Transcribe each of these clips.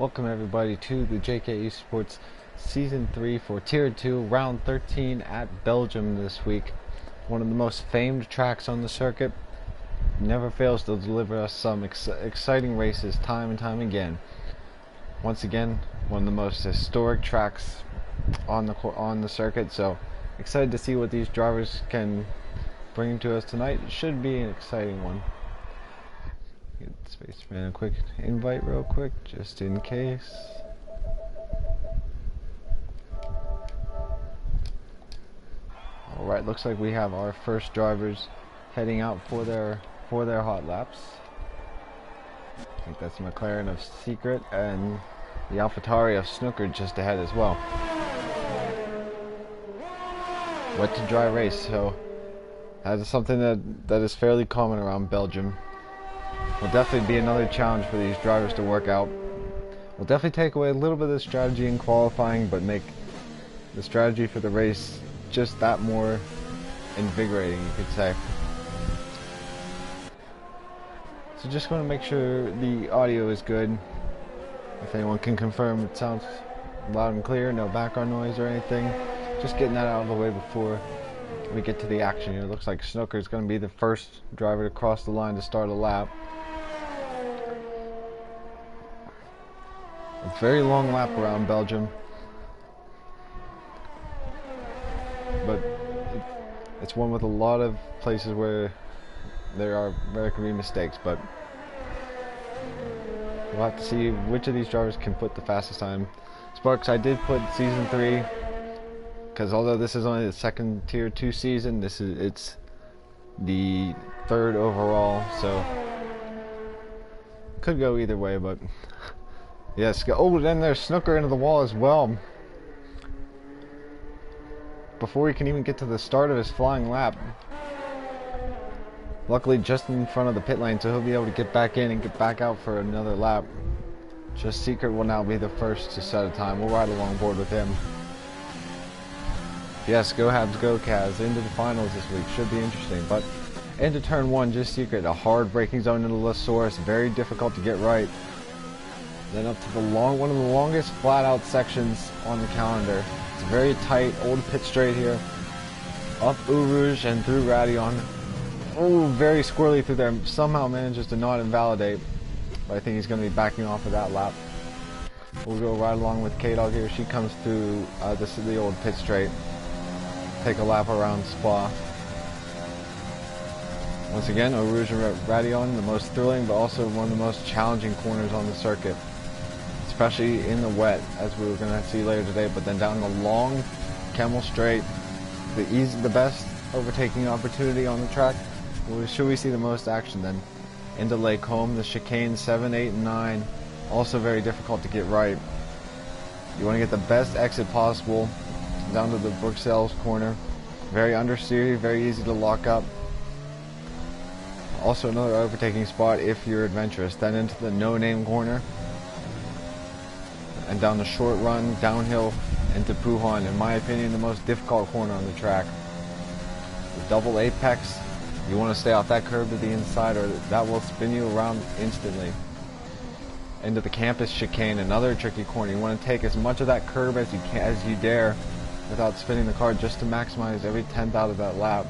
Welcome everybody to the JKeSports Season 3 for Tier 2, Round 13 at Belgium this week. One of the most famed tracks on the circuit. Never fails to deliver us some exciting races time and time again. Once again, one of the most historic tracks on the circuit, so excited to see what these drivers can bring to us tonight. It should be an exciting one. Get Spaceman a quick invite real quick, just in case. Alright, looks like we have our first drivers heading out for their hot laps. I think that's McLaren of Secret and the AlphaTauri of Snooker just ahead as well. Wet to dry race, so that is something that is fairly common around Belgium. Will definitely be another challenge for these drivers to work out. Will definitely take away a little bit of the strategy in qualifying, but make the strategy for the race just that more invigorating, you could say. So just going to make sure the audio is good. If anyone can confirm it sounds loud and clear, no background noise or anything. Just getting that out of the way before we get to the action here. It looks like Snooker is going to be the first driver to cross the line to start a lap. A very long lap around Belgium, but it's one with a lot of places where there can be mistakes, but we'll have to see which of these drivers can put the fastest time. Sparks, I did put Season 3 because although this is only the second Tier 2 season, it's the third overall, so could go either way, but yes. Oh, then there's Snooker into the wall as well. Before he can even get to the start of his flying lap. Luckily just in front of the pit lane, so he'll be able to get back in and get back out for another lap. Just Secret will now be the first to set a time. We'll ride along board with him. Yes, go Habs, go Kaz. Into the finals this week. Should be interesting. But into turn 1, Just Secret. A hard braking zone into Lasource. Very difficult to get right. Then up to one of the longest flat-out sections on the calendar. It's very tight, old pit straight here. Up Eau Rouge and through Radion. Oh, very squirrely through there. Somehow manages to not invalidate. But I think he's going to be backing off of that lap. We'll go right along with K-Dog here. She comes through this is the old pit straight. Take a lap around Spa. Once again, Eau Rouge and Radion, the most thrilling but also one of the most challenging corners on the circuit. Especially in the wet, as we were going to see later today, but then down the long Camel Straight, the best overtaking opportunity on the track. Should we see the most action then? Into Lake Home, the chicane 7, 8, and 9, also very difficult to get right. You want to get the best exit possible down to the Bruxelles corner. Very understeery, very easy to lock up. Also another overtaking spot if you're adventurous. Then into the no-name corner. And down the short run, downhill, into Puhan. In my opinion, the most difficult corner on the track. The double apex, you want to stay off that curve to the inside or that will spin you around instantly. Into the campus chicane, another tricky corner. You want to take as much of that curve as you dare without spinning the car just to maximize every 10th out of that lap.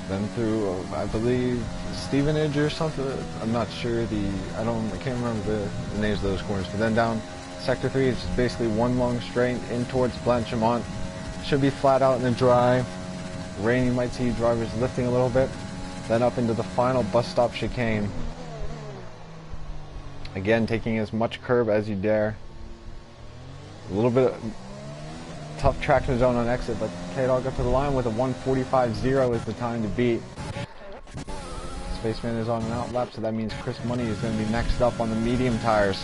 Then through, I believe, Stevenage or something. I'm not sure I can't remember the names of those corners. But then down Sector 3, it's basically one long straight in towards Blanchimont. Should be flat out in the dry. Rain, you might see drivers lifting a little bit. Then up into the final bus stop chicane. Again, taking as much curb as you dare. A little bit of tough traction zone on exit, but K-Dog up to the line with a 1:45.0 is the time to beat. Spaceman is on an out lap, so that means Chris Money is going to be next up on the medium tires.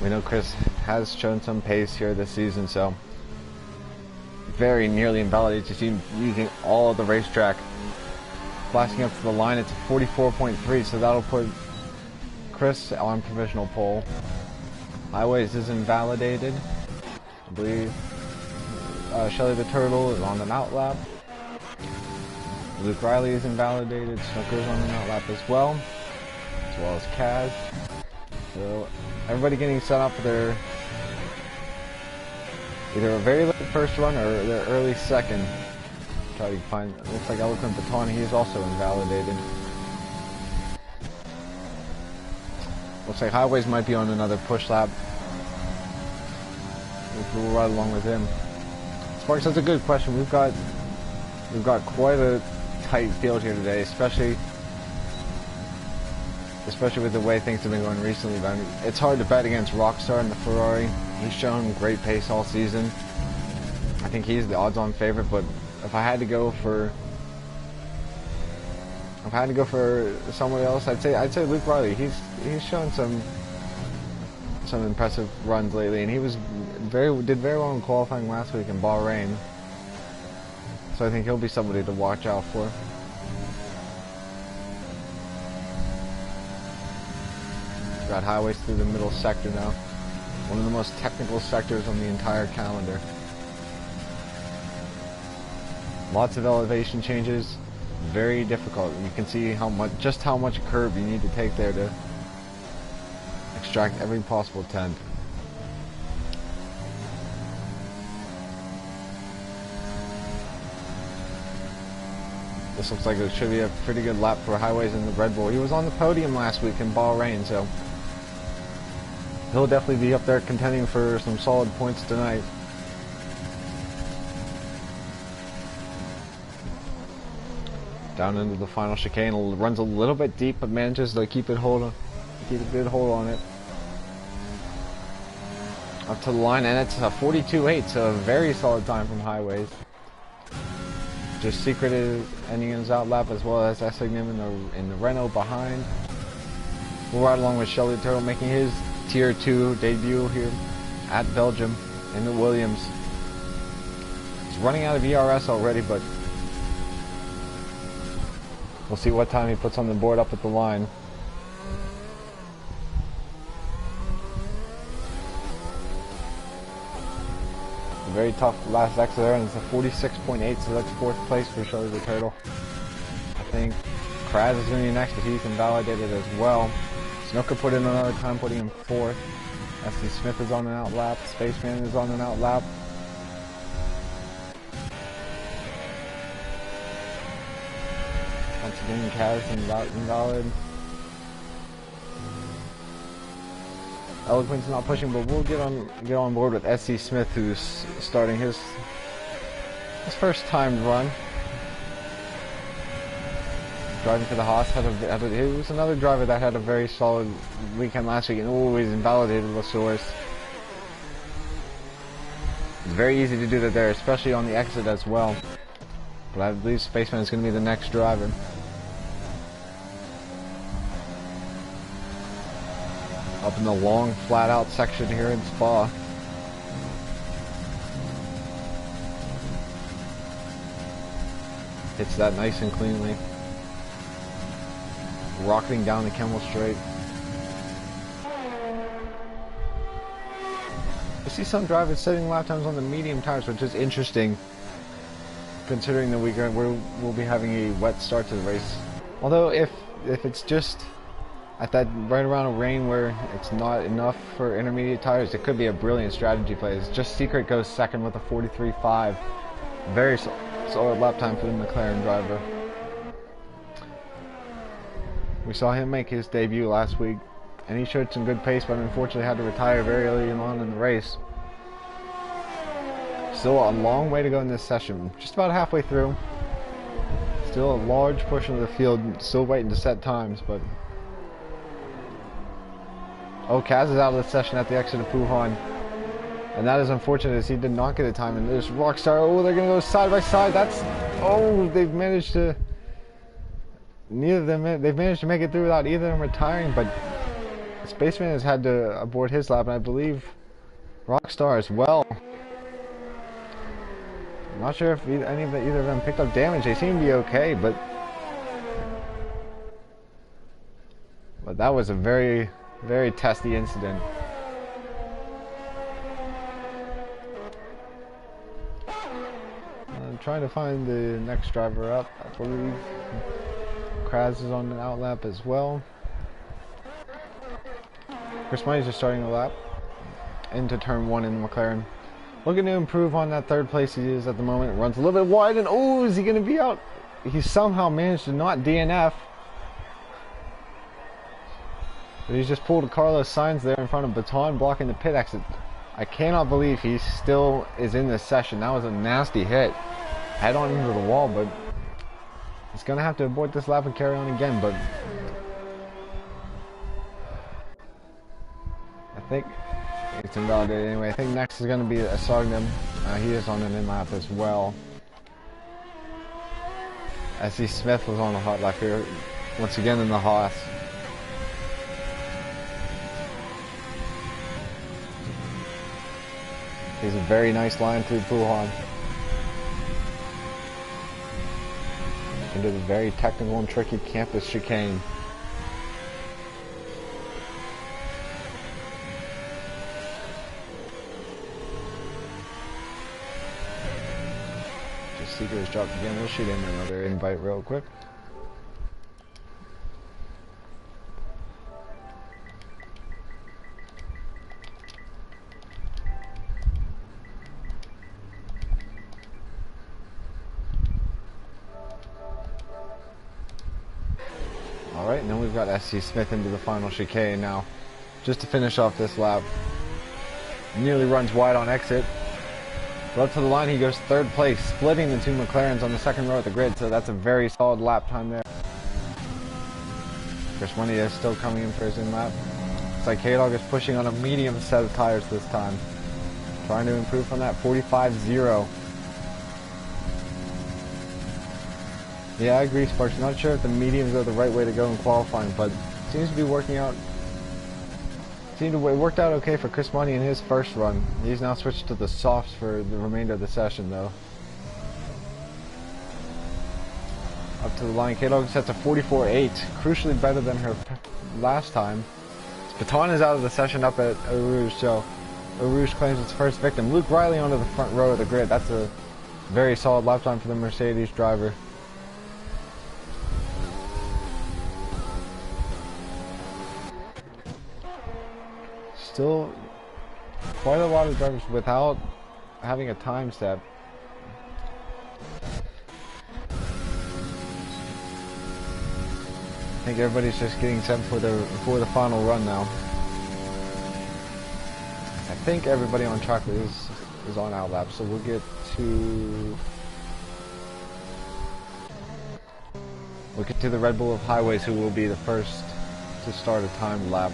We know Chris has shown some pace here this season, so very nearly invalidates his team using all of the racetrack. Blasting up to the line, it's a 44.3, so that'll put Chris on provisional pole. Highways is invalidated. I believe Shelly the Turtle is on an out lap. Luke Riley is invalidated. Snooker's on the outlap as well as Kaz. So everybody getting set up for their either a very late first run or their early second. Try to find. It looks like Eloquent Baton. He is also invalidated. Looks like Highways might be on another push lap. We'll ride along with him. Sparks, that's a good question. We've got quite a tight field here today, especially with the way things have been going recently. But I mean, it's hard to bet against Rockstar in the Ferrari. He's shown great pace all season. I think he's the odds-on favorite. But if I had to go for someone else, I'd say Luke Riley. He's shown some impressive runs lately, and he did very well in qualifying last week in Bahrain. So I think he'll be somebody to watch out for. Got Highways through the middle sector now. One of the most technical sectors on the entire calendar. Lots of elevation changes. Very difficult. You can see just how much curb you need to take there to extract every possible tenth. This looks like it should be a pretty good lap for Highways in the Red Bull. He was on the podium last week in Bahrain, so he'll definitely be up there contending for some solid points tonight. Down into the final chicane, runs a little bit deep, but manages to keep a good hold on it. Up to the line, and it's a 42.8, so a very solid time from Highways. Just Secret is ending in his outlap, as well as Essignim in the Renault behind. We'll ride along with Shelly Turtle making his Tier 2 debut here at Belgium in the Williams. He's running out of ERS already, but we'll see what time he puts on the board up at the line. Very tough last exit there, and it's a 46.8, so that's 4th place for Shelly the Turtle. I think Kraz is going to be next, but he's invalidated as well. Snooker put in another time, putting him 4th. S.C. Smith is on an outlap. Spaceman is on an outlap. Once again, Kaz invalid. Eloquent's not pushing, but we'll get on board with S.C. Smith, who's starting his first timed run. Driving for the Haas. He was another driver that had a very solid weekend last week and always invalidated Lasource. It's very easy to do that there, especially on the exit as well. But I believe Spaceman is going to be the next driver. Up in the long, flat-out section here in Spa. Hits that nice and cleanly. Rocketing down the Kemmel Straight. I see some drivers setting lap times on the medium tires, which is interesting, considering that we'll be having a wet start to the race. Although if it's just at that right around a rain where it's not enough for intermediate tires, it could be a brilliant strategy play. It's just Secret goes second with a 43.5. Very solid lap time for the McLaren driver. We saw him make his debut last week, and he showed some good pace, but unfortunately had to retire very early on in the race. Still a long way to go in this session. Just about halfway through. Still a large portion of the field still waiting to set times, but... Oh, Kaz is out of the session at the exit of Puhan. And that is unfortunate, as he did not get a time. And there's Rockstar. Oh, they're going to go side by side. That's... Oh, they've managed to... They've managed to make it through without either of them retiring, but Spaceman has had to abort his lap, and I believe Rockstar as well. I'm not sure if either of them picked up damage. They seem to be okay, but that was a very, very testy incident. trying to find the next driver up. I believe Kraz is on an out lap as well. Chris Money's just starting the lap into turn 1 in the McLaren. Looking to improve on that third place he is at the moment. It runs a little bit wide, and oh, is he going to be out? He somehow managed to not DNF. But he's just pulled a Carlos Sainz there in front of Baton, blocking the pit exit. I cannot believe he still is in this session. That was a nasty hit. Head on into the wall, but he's going to have to abort this lap and carry on again. But I think it's invalidated anyway. I think next is going to be Asognim. He is on an in-lap as well. SC Smith was on the hot lap here. Once again in the Haas. He's a very nice line through Puhan. Into the very technical and tricky campus chicane. Just Seeker has dropped again. We'll shoot in another invite real quick. Alright, and then we've got SC Smith into the final chicane now. Just to finish off this lap. Nearly runs wide on exit. But up to the line he goes third place, splitting the two McLarens on the second row of the grid, so that's a very solid lap time there. Chris Money is still coming in for his in lap. Looks like K-Dog is pushing on a medium set of tires this time. Trying to improve from that 45-0. Yeah, I agree, Sparks. Not sure if the mediums are the right way to go in qualifying, but seems to be working out. It worked out okay for Chris Money in his first run. He's now switched to the softs for the remainder of the session, though. Up to the line, K-Dog sets a 44.8, crucially better than her last time. Baton is out of the session up at Eau Rouge, so Eau Rouge claims its first victim. Luke Riley onto the front row of the grid. That's a very solid lap time for the Mercedes driver. Still quite a lot of drivers without having a time step. I think everybody's just getting set for the final run now. I think everybody on track is on out lap, so we'll get to the Red Bull of Highways, who will be the first to start a timed lap.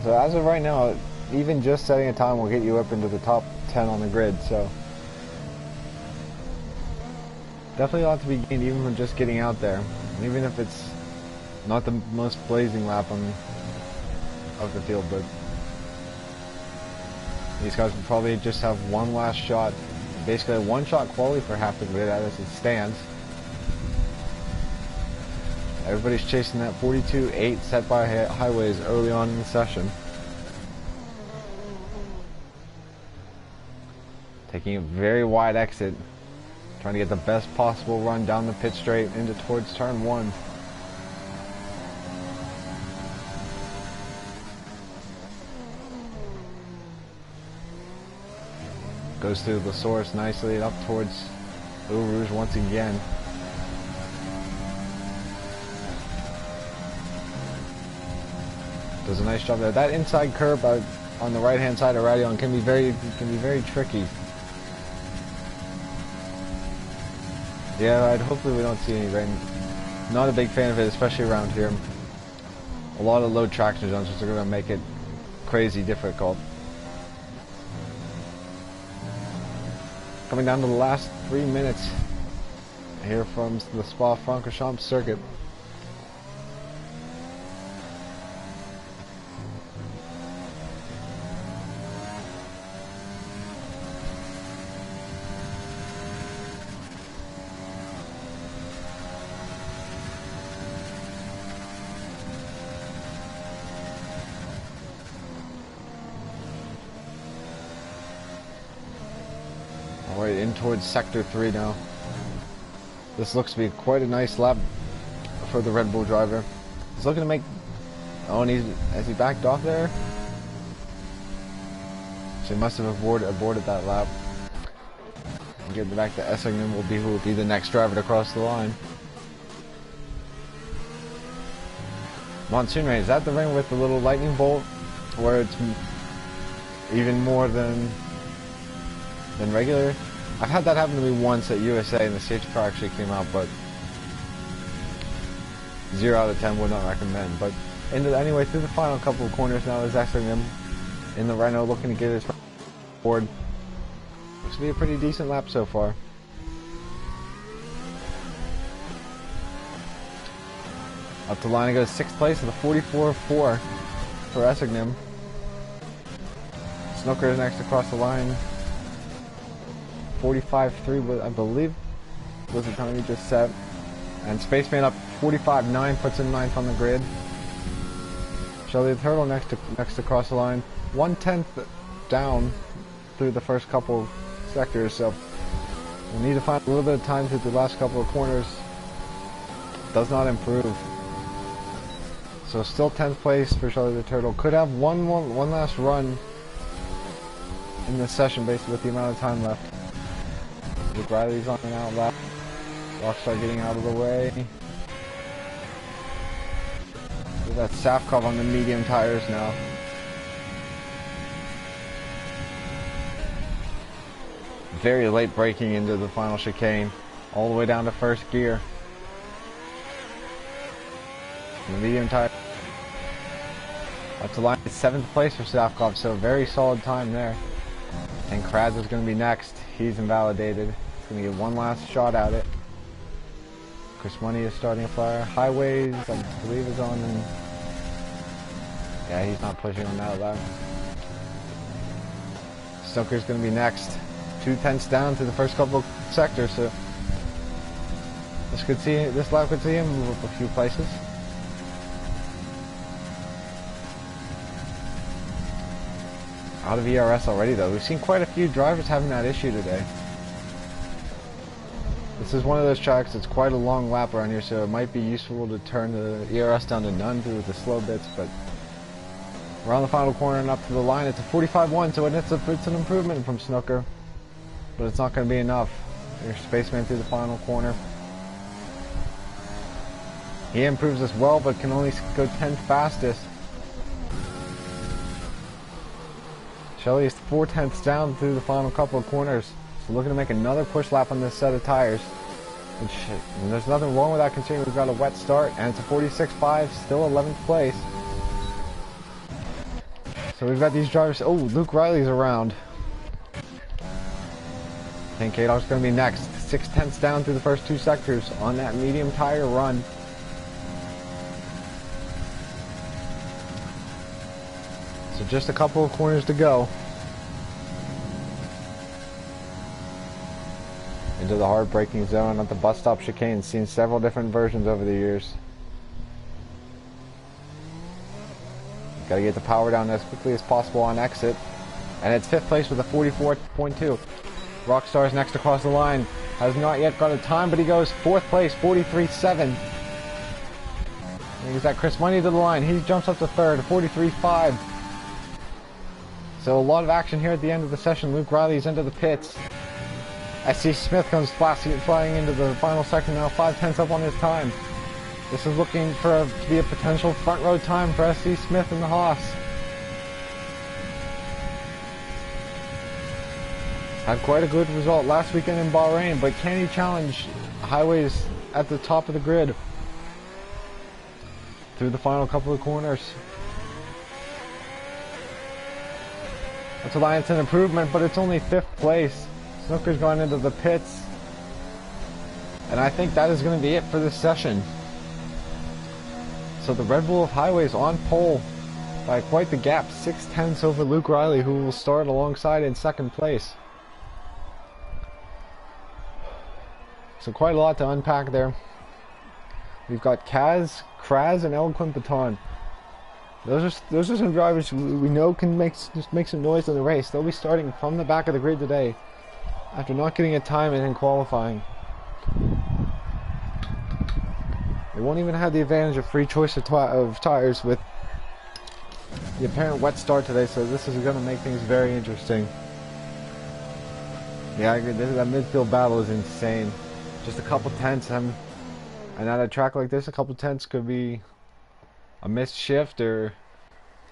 So as of right now, even just setting a time will get you up into the top 10 on the grid, so definitely a lot to be gained even from just getting out there. And even if it's not the most blazing lap of the field, but these guys will probably just have one last shot, basically a one-shot quality for half the grid as it stands. Everybody's chasing that 42.8 set by Highways early on in the session. Taking a very wide exit, trying to get the best possible run down the pit straight into towards turn 1. Goes through the source nicely up towards Eau Rouge once again. Does a nice job there. That inside curve on the right-hand side of Radion can be very tricky. Yeah, hopefully we don't see any rain. Not a big fan of it, especially around here. A lot of low traction zones, which are going to make it crazy difficult. Coming down to the last 3 minutes here from the Spa-Francorchamps circuit. towards Sector 3 now. This looks to be quite a nice lap for the Red Bull driver. He's looking to make... Oh, and has he backed off there? So he must have aborted that lap. And getting back to Essingen who will be the next driver to cross the line. Monsoon rain, is that the rain with the little lightning bolt? Where it's even more than regular? I've had that happen to me once at USA and the safety car actually came out, but 0 out of 10 would not recommend. But anyway, through the final couple of corners now is Essingen in the Renault looking to get his board. Looks to be a pretty decent lap so far. Up the line, it goes 6th place with a 44.4 for Essingen. Snooker is next across the line. 45.3, I believe, was the time he just set. And Spaceman up 45.9, puts him 9th on the grid. Shelly the Turtle next across the line. 1/10 down through the first couple sectors, so we need to find a little bit of time through the last couple of corners. Does not improve. So still 10th place for Shelly the Turtle. Could have one last run in this session based with the amount of time left. Luke Riley's on an out lap. Rockstar getting out of the way. Look at that Safkov on the medium tires now. Very late braking into the final chicane. All the way down to first gear. The medium tire. Up to line 7th place for Safkov, so a very solid time there. And Kraz is going to be next. He's invalidated. He's going to get one last shot at it. Chris Money is starting a flyer. Highways, I believe, is on. And yeah, he's not pushing on that lap. Stoker's going to be next. 2/10 down to the first couple of sectors, so this lap could see him move up a few places. Out of ERS already though. We've seen quite a few drivers having that issue today. This is one of those tracks that's quite a long lap around here, so it might be useful to turn the ERS down to none through the slow bits, but around the final corner and up to the line, it's a 45.1, so it's an improvement from Snooker, but it's not going to be enough. There's Spaceman through the final corner. He improves as well, but can only go 10th fastest. Shelly is 4/10 down through the final couple of corners. So looking to make another push lap on this set of tires. And there's nothing wrong with that considering we've got a wet start. And it's a 46.5, still 11th place. So we've got these drivers. Oh, Luke Riley's around. I think K-Dog's going to be next. 6/10 down through the first two sectors on that medium tire run. So just a couple of corners to go. Into the hard braking zone at the bus stop chicane. Seen several different versions over the years. Gotta get the power down as quickly as possible on exit. And it's 5th place with a 44.2. Rockstar's next across the line. Has not yet got a time, but he goes 4th place, 43.7. He's got Chris Money to the line. He jumps up to 3rd, 43.5. So a lot of action here at the end of the session. Luke Riley's into the pits. SC Smith comes flying into the final sector now, 5/10 up on his time. This is looking to be a potential front row time for SC Smith and the Haas. Had quite a good result last weekend in Bahrain, but can he challenge Highways at the top of the grid through the final couple of corners? That's Alliance an improvement, but it's only 5th place. Snooker's gone into the pits. And I think that is going to be it for this session. So the Red Bull of Highways on pole by quite the gap. 6/10 over Luke Riley, who will start alongside in 2nd place. So quite a lot to unpack there. We've got Kaz, Kraz, and Eloquent Baton. Those are some drivers we know can make some noise in the race. They'll be starting from the back of the grid today. after not getting a time in qualifying. They won't even have the advantage of free choice of tires with the apparent wet start today, so this is going to make things very interesting. Yeah, I agree. That midfield battle is insane. Just a couple tenths, and at a track like this, a couple tenths could be a missed shift or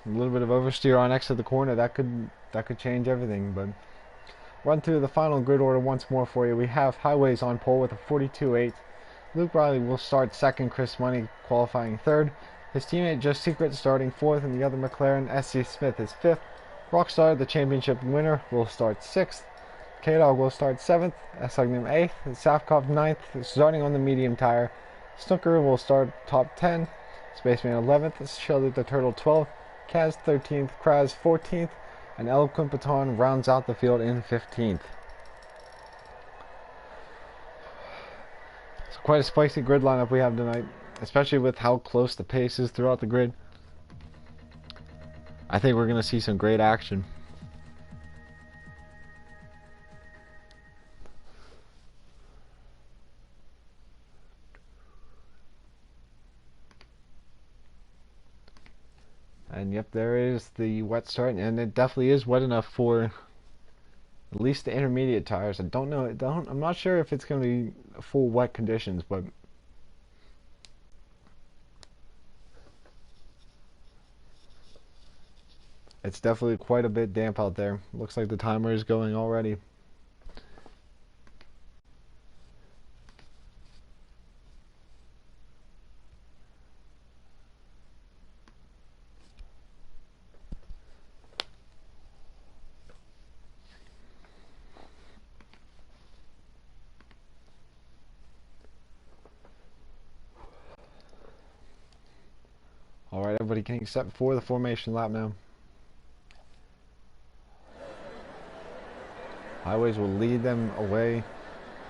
a little bit of oversteer on exit the corner. That could change everything. But run through the final grid order once more for you. We have Highways on pole with a 42.8. Luke Riley will start second, Chris Money qualifying third. His teammate Just Secret starting fourth, and the other McLaren, SC Smith, is fifth. Rockstar, the championship winner, will start sixth. K-Dog will start seventh. Esognim eighth. Safkov ninth, starting on the medium tire. Snooker will start top 10. Spaceman 11th. Shelly the Turtle 12th. Kaz 13th. Kraz 14th. And Eloquent Baton rounds out the field in 15th. Quite a spicy grid lineup we have tonight, especially with how close the pace is throughout the grid. I think we're going to see some great action. And yep, there is the wet start, and it definitely is wet enough for at least the intermediate tires. I'm not sure if it's going to be full wet conditions, but it's definitely quite a bit damp out there. Looks like the timer is going already. Alright, everybody getting set for the formation lap now. Highways will lead them away,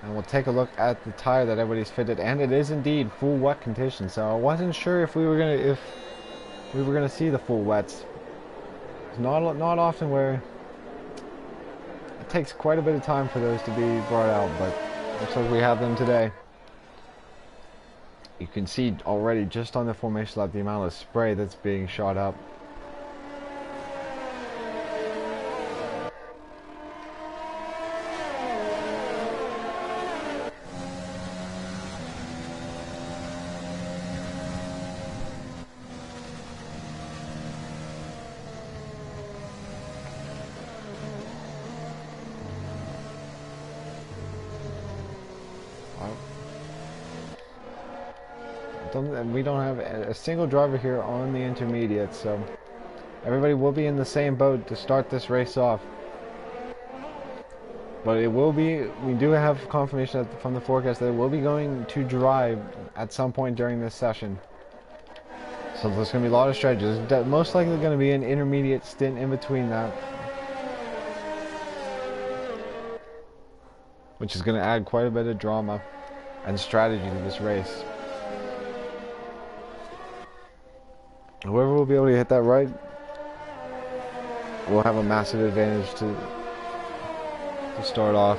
and we'll take a look at the tire that everybody's fitted, and it is indeed full wet conditions. So I wasn't sure if we were gonna see the full wets. It's not often where it takes quite a bit of time for those to be brought out, but looks like we have them today. You can see already just on the formation lap the amount of spray that's being shot up. We don't have a single driver here on the intermediate, so everybody will be in the same boat to start this race off. But it will be, we do have confirmation from the forecast that it will be going to dry at some point during this session. So there's going to be a lot of stretches. Most likely going to be an intermediate stint in between that, which is going to add quite a bit of drama and strategy to this race. Whoever will be able to hit that right will have a massive advantage to start off.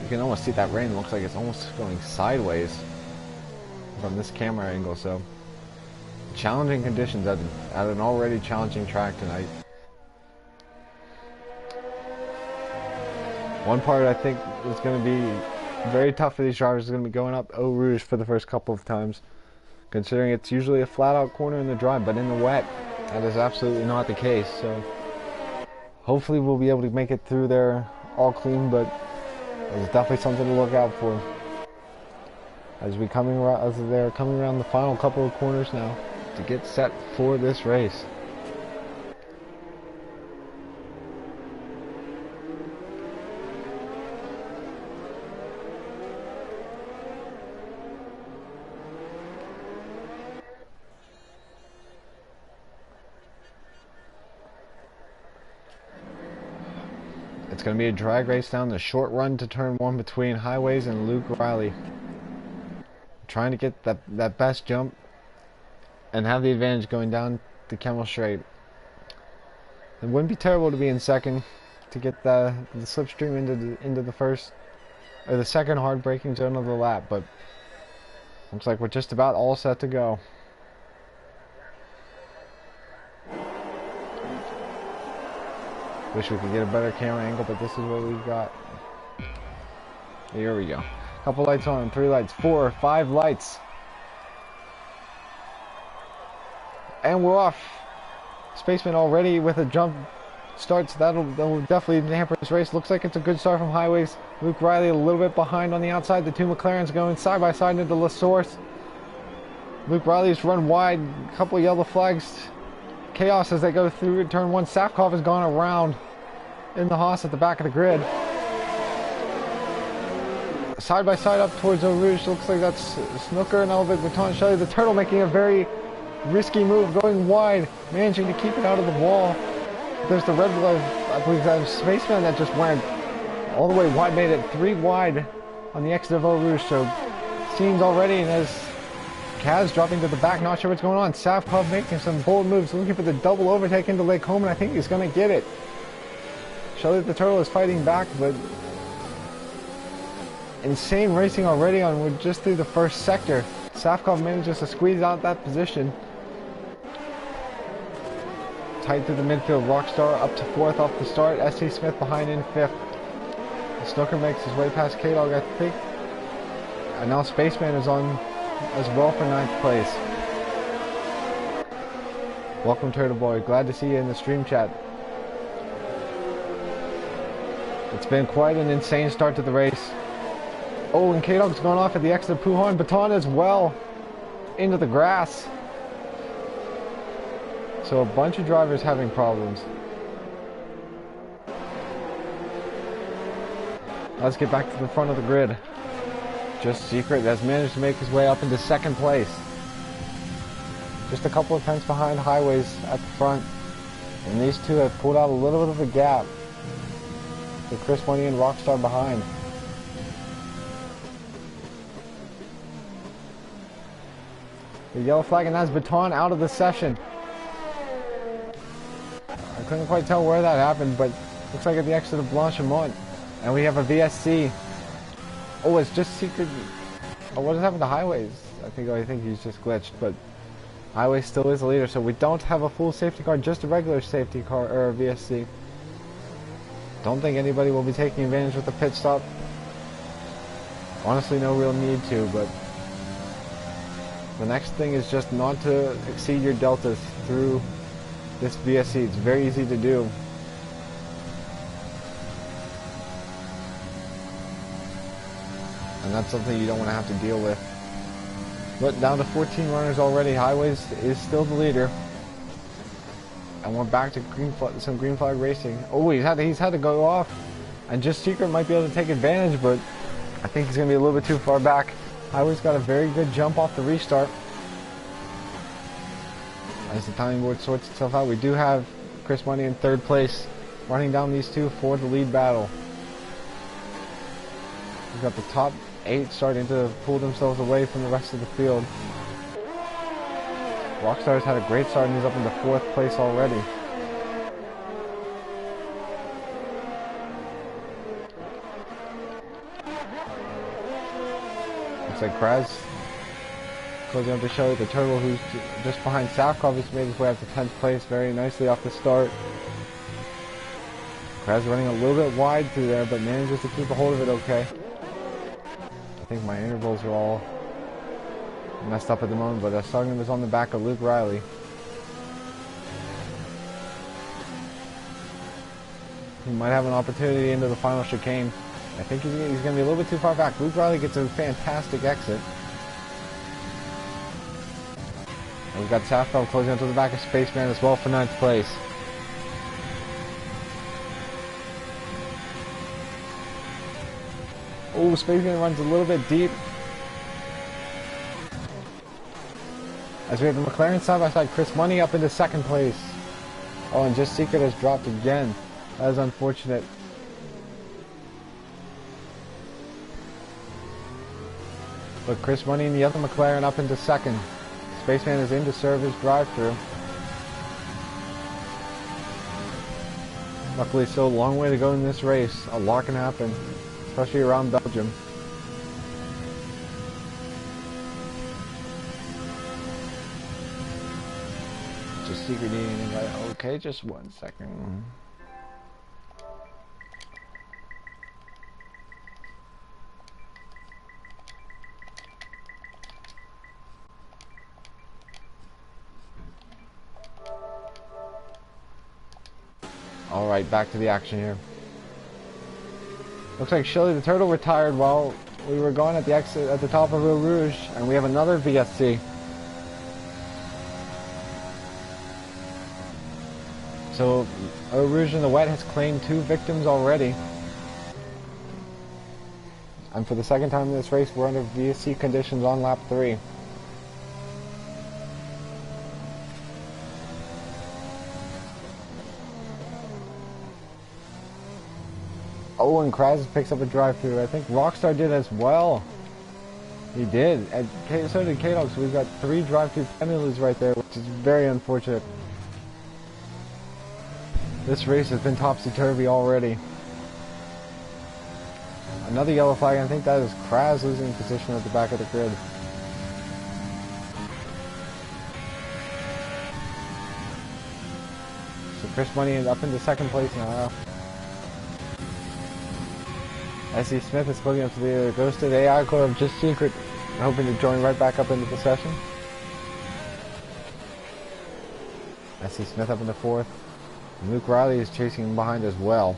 You can almost see that rain looks like it's almost going sideways from this camera angle, so challenging conditions at an already challenging track tonight. One part I think is going to be very tough for these drivers is going to be going up Eau Rouge for the first couple of times, considering it's usually a flat-out corner in the dry, but in the wet, that is absolutely not the case. So hopefully we'll be able to make it through there all clean, but there's definitely something to look out for as they're coming around the final couple of corners now to get set for this race. It's going to be a drag race down the short run to turn one between Highways and Luke Riley. Trying to get that best jump and have the advantage going down the Camel Straight. It wouldn't be terrible to be in second to get the slipstream into the first or the second hard braking zone of the lap, but looks like we're just about all set to go. Wish we could get a better camera angle, but this is what we've got. Here we go. Couple lights on, 3 lights, 4, 5 lights. And we're off. Spaceman already with a jump starts. That'll definitely hamper this race. Looks like it's a good start from Highways. Luke Riley a little bit behind on the outside. The two McLarens going side by side into La Source. Luke Riley's run wide. A couple yellow flags. Chaos as they go through turn 1. Safkov has gone around in the Haas at the back of the grid. Side by side up towards Eau Rouge. Looks like that's Snooker and Elvic Baton Shelley. The Turtle making a very risky move, going wide, managing to keep it out of the wall. There's the Red Glove, I believe that was Spaceman that just went all the way wide, made it 3 wide on the exit of Eau Rouge. So scenes already, and as Kaz dropping to the back, not sure what's going on. Safkov making some bold moves, looking for the double overtake into Lake Holman. I think he's going to get it. Shelley the Turtle is fighting back, but insane racing already on. We're just through the first sector. Safkov manages to squeeze out that position. Tight through the midfield. Rockstar up to 4th off the start. S.C. Smith behind in 5th. Snooker makes his way past K-Dog, I think. And now Spaceman is on as well for 9th place. Welcome, Turtle Boy. Glad to see you in the stream chat. It's been quite an insane start to the race. Oh, and K-Dog's gone off at the exit of Puhan. Baton as well into the grass. So a bunch of drivers having problems. Let's get back to the front of the grid. Just Secret has managed to make his way up into 2nd place. Just a couple of tenths behind Highways at the front. And these two have pulled out a little bit of a gap. With Chris Money and Rockstar behind. The yellow flag, and that's Baton out of the session. I couldn't quite tell where that happened, but looks like at the exit of Blanchimont. And we have a VSC. Oh, it's just Secret. Oh, what has happened to Highways? I think he's just glitched, but Highways still is the leader, so we don't have a full safety car, just a regular safety car, or a VSC. Don't think anybody will be taking advantage with the pit stop. Honestly, no real need to, but the next thing is just not to exceed your deltas through this VSC. It's very easy to do. And that's something you don't want to have to deal with. But down to 14 runners already. Highways is still the leader. And we're back to some green flag racing. Oh, he's had to go off. And Just Secret might be able to take advantage, but I think he's going to be a little bit too far back. Highways got a very good jump off the restart. As the timing board sorts itself out, we do have Chris Money in 3rd place, running down these two for the lead battle. We've got the top 8 starting to pull themselves away from the rest of the field. Rockstar's had a great start and he's up into 4th place already. Looks like Kraz closing up to Shelley the Turtle, who's just behind Safkov, who's made his way up to 10th place very nicely off the start. Kraz running a little bit wide through there, but manages to keep a hold of it okay. I think my intervals are all messed up at the moment, but Sugden is on the back of Luke Riley. He might have an opportunity into the final chicane. I think he's going to be a little bit too far back. Luke Riley gets a fantastic exit. And we've got Safkov closing onto the back of Spaceman as well for 9th place. Oh, Spaceman runs a little bit deep. As we have the McLaren side by side, Chris Money up into 2nd place. Oh, and Just Secret has dropped again. That is unfortunate. But Chris Money and the other McLaren up into 2nd. Spaceman is in to serve his drive-through. Luckily, still a long way to go in this race. A lot can happen, especially around Belgium. Just secret needing invite. Okay, just 1 second. Alright, back to the action here. Looks like Shelly the Turtle retired while we were going at the exit at the top of Eau Rouge, and we have another VSC. So Eau Rouge in the wet has claimed 2 victims already. And for the second time in this race, we're under VSC conditions on lap 3. Oh, and Kraz picks up a drive-through. I think Rockstar did as well. He did. And so did K-Dog. So we've got 3 drive-through penalties right there, which is very unfortunate. This race has been topsy-turvy already. Another yellow flag. I think that is Kraz losing position at the back of the grid. So Chris Money is up into second place now. S.E. Smith is looking up to the Ghosted AI Club of Just Secret, hoping to join right back up into the session. S.E. Smith up into 4th. Luke Riley is chasing him behind as well.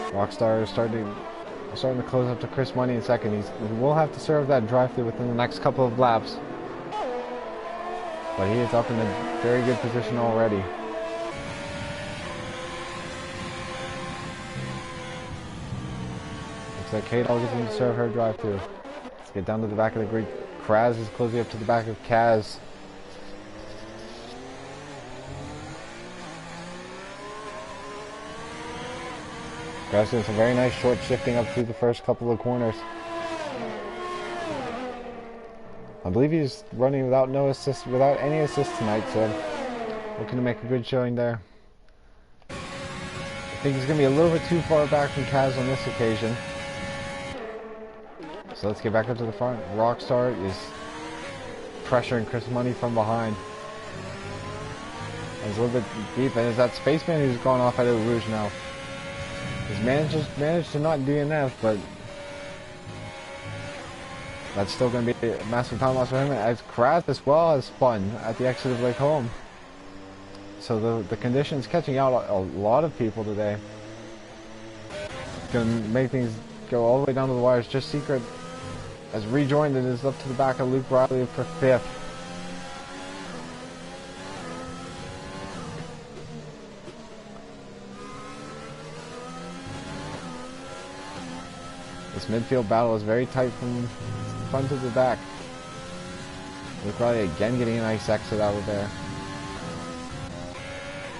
Rockstar is starting to close up to Chris Money in second. He will have to serve that drive-through within the next couple of laps. But he is up in a very good position already. Looks like K-Dog is going to serve her drive-through. Let's get down to the back of the grid. Kraz is closing up to the back of Kaz. Kraz doing some very nice short shifting up through the first couple of corners. I believe he's running without any assist tonight, so looking to make a good showing there. I think he's going to be a little bit too far back from Kaz on this occasion. So let's get back up to the front. Rockstar is pressuring Chris Money from behind. He's a little bit deep, and is that Spaceman who's gone off at Eau Rouge now. He's managed to not DNF, but that's still going to be a massive time loss for him, as Kraz as well has spun at the exit of Lake Holm. So the conditions catching out a lot of people today. It's going to make things go all the way down to the wires. Just Secret has rejoined and is up to the back of Luke Riley for 5th. This midfield battle is very tight from front to the back. Luke Riley again getting a nice exit out of there.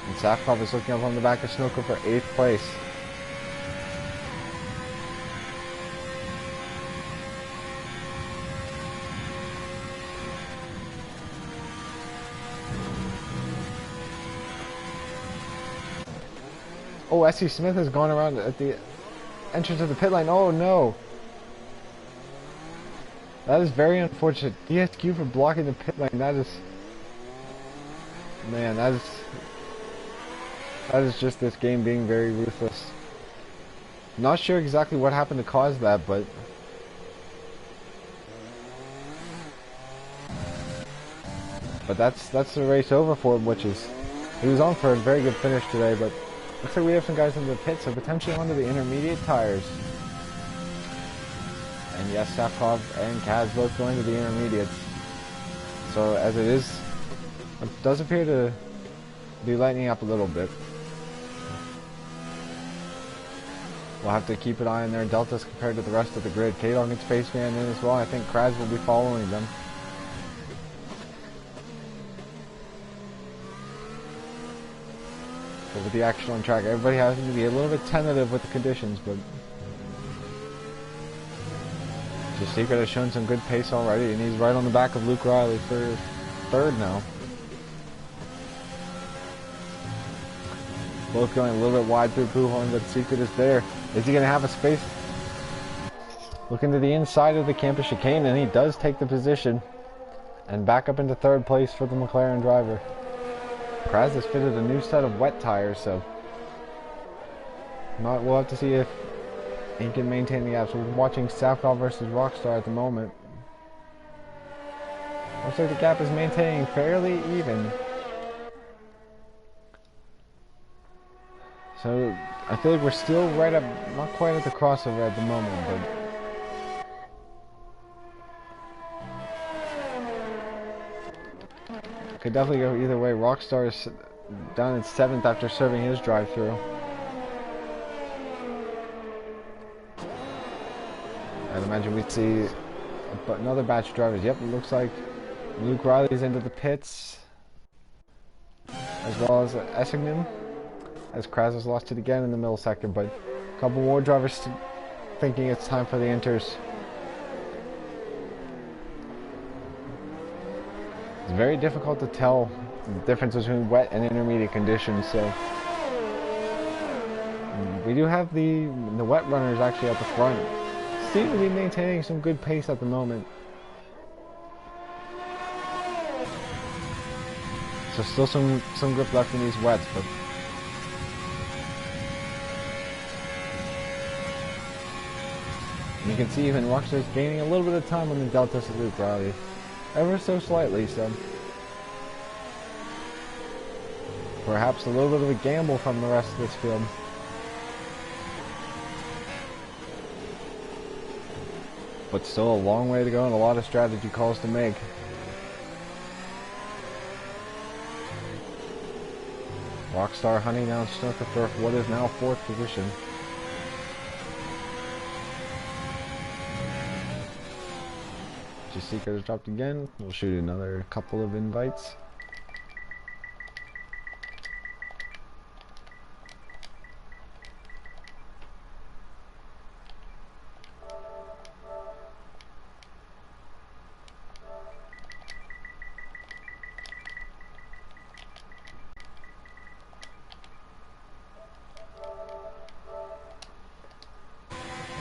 And Safkov is looking up on the back of Snooker for 8th place. Oh, S.E. Smith has gone around at the entrance of the pit lane. Oh no! That is very unfortunate. DSQ for blocking the pit lane. That is... Man, that is just this game being very ruthless. Not sure exactly what happened to cause that, but... But that's the race over for him, which is... He was on for a very good finish today, but... Looks like we have some guys in the pit, so potentially onto the intermediate tires. And yes, Safkov and Kaz both going to the intermediates. So as it does appear to be lightening up a little bit. We'll have to keep an eye on their deltas compared to the rest of the grid. K-Dog and Spaceman in as well. I think Kraz will be following them. But with the action on track, everybody having to be a little bit tentative with the conditions, but Just Secret has shown some good pace already, and he's right on the back of Luke Riley for third now. Both going a little bit wide through Buchholz, but Secret is there. Is he going to have a space? Looking to the inside of the campus chicane, and he does take the position. And back up into third place for the McLaren driver. Kraz has fitted a new set of wet tires, so we'll have to see if he can maintain the gap. So we're watching Savkov versus Rockstar at the moment. Looks like the gap is maintaining fairly even. So I feel like we're still right up, not quite at the crossover at the moment, but could definitely go either way. Rockstar is down in 7th after serving his drive-through. I'd imagine we'd see another batch of drivers. Yep, it looks like Luke Riley's into the pits, as well as Essington, as Kraz has lost it again in the middle sector, but a couple more drivers thinking it's time for the inters. It's very difficult to tell the difference between wet and intermediate conditions, so we do have the wet runners actually at the front. Seem to be maintaining some good pace at the moment. So still some grip left in these wets, but you can see even Rockstar's gaining a little bit of time on the delta to Luke Riley. Ever so slightly, so perhaps a little bit of a gamble from the rest of this field. But still a long way to go and a lot of strategy calls to make. Rockstar hunting down Snooker for what is now 4th position. Secret has dropped again. We'll shoot another couple of invites.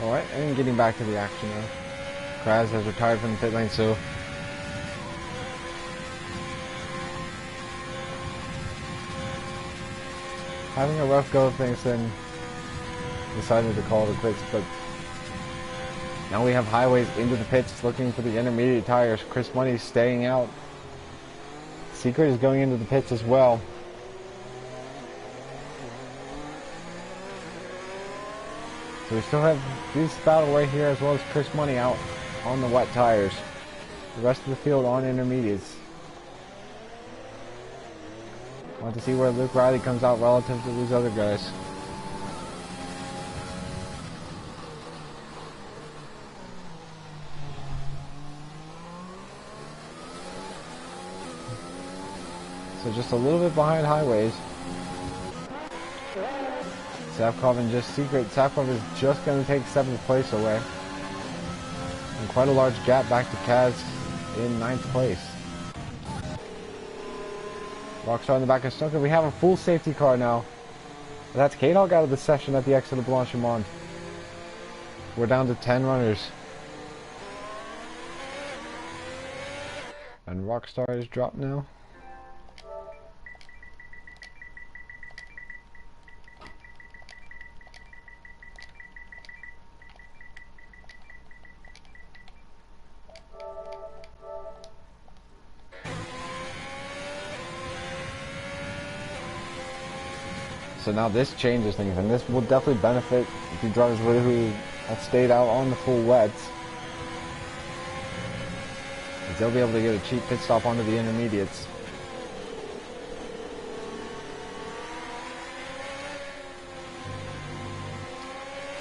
Alright, and getting back to the action now. Kraz has retired from the pit lane, so having a rough go of things, then decided to call it quits. But now we have Highways into the pits looking for the intermediate tires. Chris Money's staying out. Secret is going into the pits as well. So we still have this battle right here, as well as Chris Money out on the wet tires. The rest of the field on intermediates. Want to see where Luke Riley comes out relative to these other guys. So just a little bit behind Highways. Savkov and just Secret. Savkov is just going to take 7th place away. And quite a large gap back to Kaz in 9th place. Rockstar in the back of Snooker. We have a full safety car now. That's K-Dog out of the session at the exit of Blanchimont. We're down to 10 runners. And Rockstar is dropped now. So now this changes things, and this will definitely benefit the drivers who have stayed out on the full wets. They'll be able to get a cheap pit stop onto the intermediates.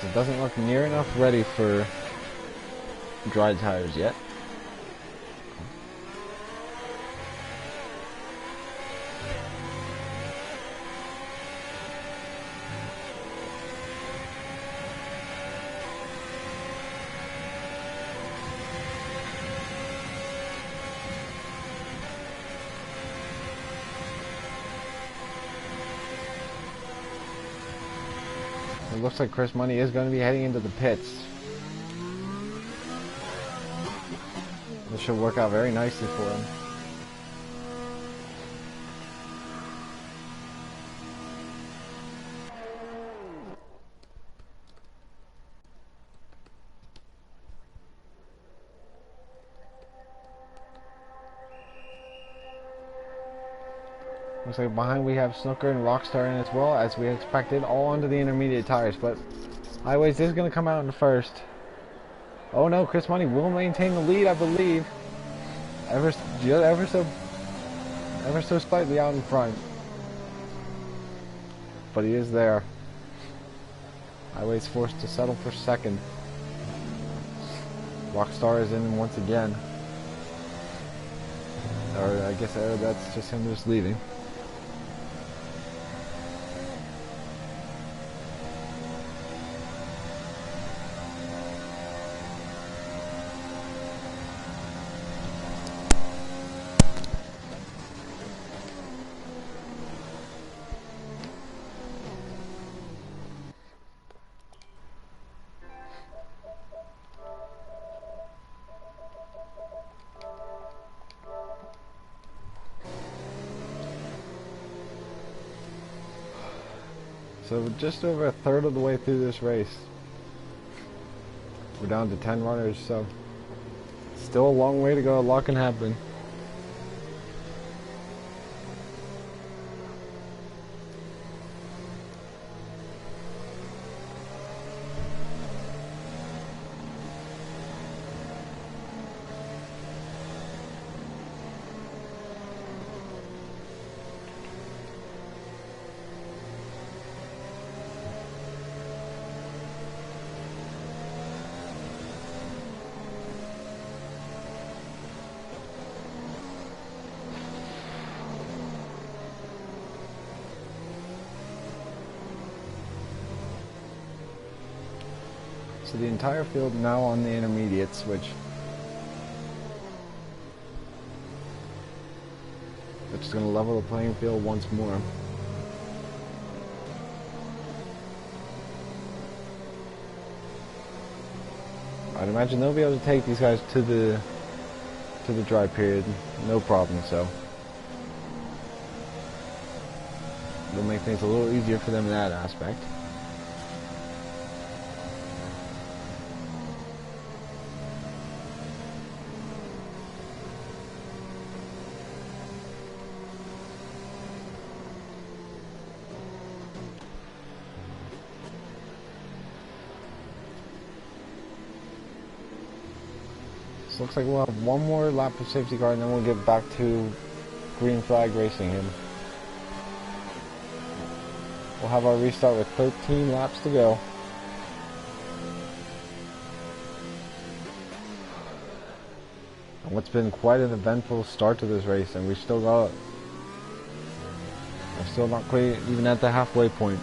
So it doesn't look near enough ready for dry tires yet. It looks like Chris Money is going to be heading into the pits. This should work out very nicely for him. Looks like behind we have Snooker and Rockstar in as well, as we expected, all onto the intermediate tires, but Highways is going to come out in the first. Oh no, Chris Money will maintain the lead, I believe. Ever so slightly out in front. But he is there. Highway's forced to settle for second. Rockstar is in once again. Or I guess that's just him just leaving. So just over a third of the way through this race. We're down to 10 runners, so still a long way to go. A lot can happen. So the entire field now on the intermediates, which is going to level the playing field once more. I'd imagine they'll be able to take these guys to the dry period, no problem. So it'll make things a little easier for them in that aspect. So looks like we'll have one more lap of safety car and then we'll get back to green flag racing him. We'll have our restart with 13 laps to go. And what's been quite an eventful start to this race, and we're still not quite even at the halfway point.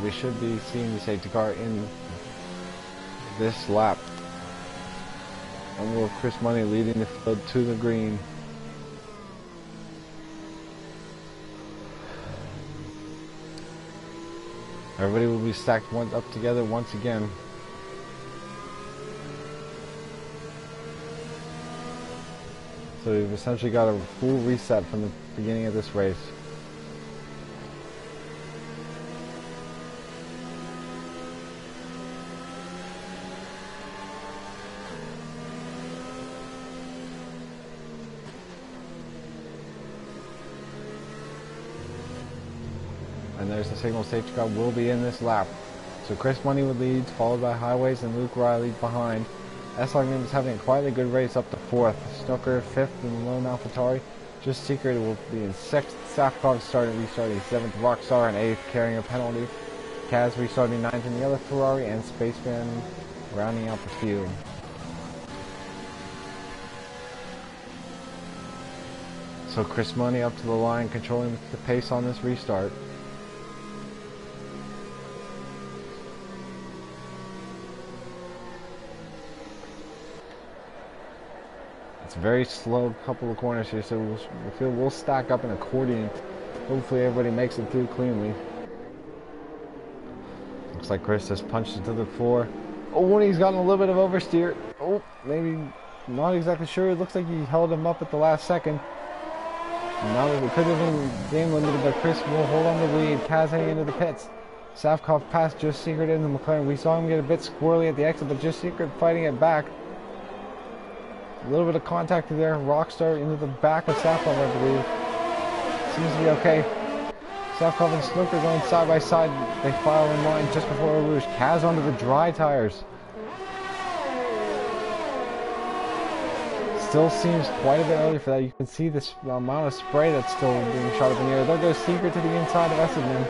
We should be seeing the safety car in this lap. And we'll have Chris Money leading the field to the green. Everybody will be stacked up together once again. So we've essentially got a full reset from the beginning of this race. And there's the signal safety car will be in this lap. So Chris Money would lead, followed by Highways and Luke Riley behind. S-Logman is having a quietly good race up to 4th. Snooker 5th in Lone AlphaTauri. Just Secret will be in 6th. Safkov restarting 7th. Rockstar in 8th, carrying a penalty. Kaz restarting 9th in the other Ferrari, and Spaceman rounding out the field. So Chris Money up to the line, controlling the pace on this restart. It's a very slow couple of corners here, so we'll stack up an accordion. Hopefully everybody makes it through cleanly. Looks like Chris just punched into the floor. Oh, and he's gotten a little bit of oversteer. Oh, maybe not exactly sure. It looks like he held him up at the last second. Now that it could have been game limited, but Chris will hold on to the lead. Kaz heading into the pits. Safkov passed Just Secret into McLaren. We saw him get a bit squirrely at the exit, but Just Secret fighting it back. A little bit of contact there. Rockstar into the back of Safkov, I believe. Seems to be okay. Safkov and Snooker going side by side. They file in line just before Eau Rouge. Kaz onto the dry tires. Still seems quite a bit early for that. You can see this amount of spray that's still being shot up in the air. There goes Secret to the inside of Esselman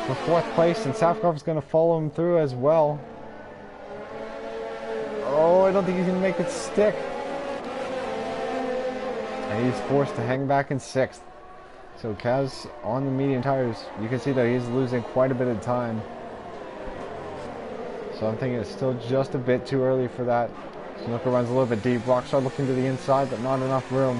for 4th place, and Safkov is going to follow him through as well. Oh, I don't think he's going to make it stick. And he's forced to hang back in 6th. So Kaz on the medium tires. You can see that he's losing quite a bit of time. So I'm thinking it's still just a bit too early for that. Snooker runs a little bit deep. Rockstar looking to the inside, but not enough room.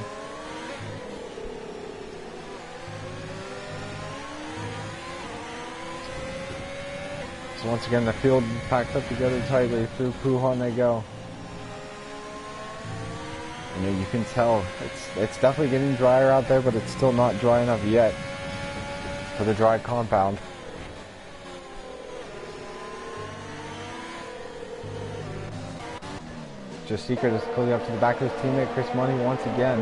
So once again, the field packed up together tightly. Through Pujon they go. You can tell it's definitely getting drier out there, but it's still not dry enough yet for the dry compound. Just Secret is clearly up to the back of his teammate Chris Money once again.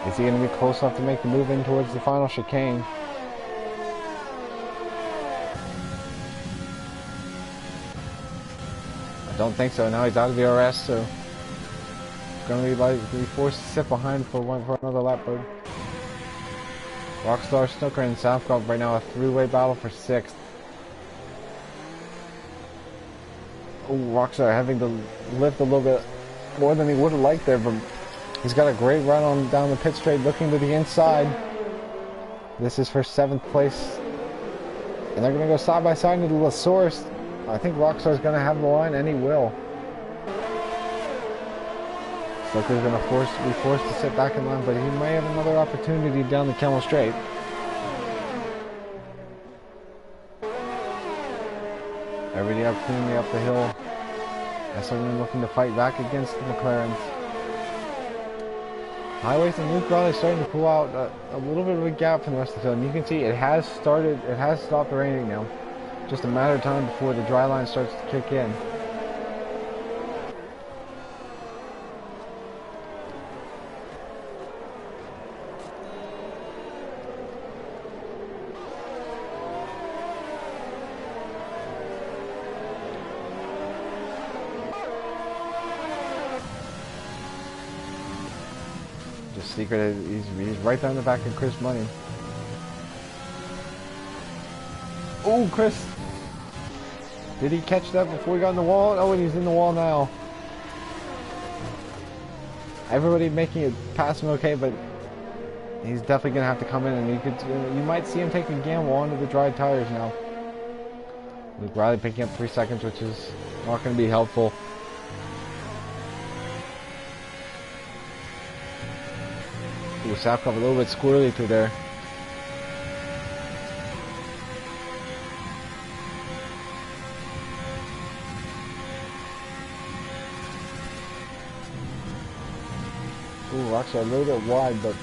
Is he going to be close enough to make the move in towards the final chicane? I don't think so. Now he's out of the RS, so he's going to be forced to sit behind for another lap. But Rockstar, Snooker, and Safkov right now a three-way battle for 6th. Oh, Rockstar having to lift a little bit more than he would have liked there, but he's got a great run on down the pit straight, looking to the inside. This is for 7th place, and they're going to go side by side into the source. I think Rockstar's going to have the line, and he will. Snooker's going to be forced to sit back in line, but he may have another opportunity down the Camel Straight. Everybody up cleanly up the hill. Esselman looking to fight back against the McLarens. Highways and Luke Riley starting to pull out a little bit of a gap from the rest of the field. And you can see it has stopped raining now. Just a matter of time before the dry line starts to kick in. Just Secret, he's right down the back of Chris Money. Oh, Chris! Did he catch that before he got in the wall? Oh, and he's in the wall now. Everybody making it past him okay, but he's definitely gonna have to come in, and you might see him take a gamble onto the dry tires now. Luke Riley picking up 3 seconds, which is not gonna be helpful. Ooh, Safkov a little bit squirrely through there. Ooh, Rockstar a little bit wide, but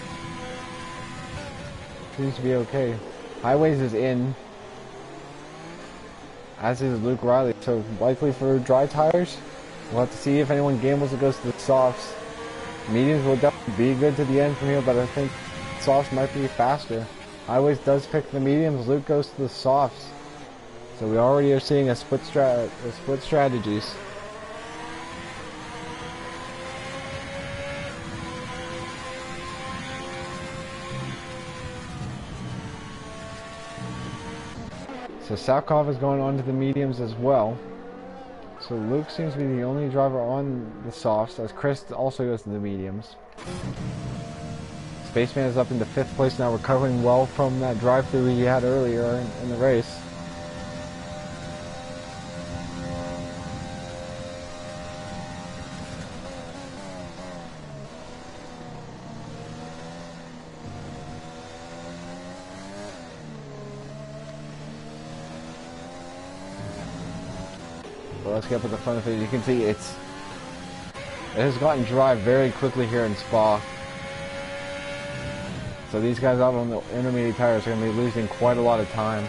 seems to be okay. Highways is in, as is Luke Riley, so likely for dry tires. We'll have to see if anyone gambles and goes to the softs. Mediums will definitely be good to the end from here, but I think softs might be faster. Highways does pick the mediums. Luke goes to the softs. So we already are seeing a split strategies. So Salkov is going on to the mediums as well. So Luke seems to be the only driver on the softs, as Chris also goes to the mediums. Spaceman is up into 5th place now, recovering well from that drive-through he had earlier in the race. Well, let's get up at the front of it. You can see it has gotten dry very quickly here in Spa. So these guys out on the intermediate tires are going to be losing quite a lot of time.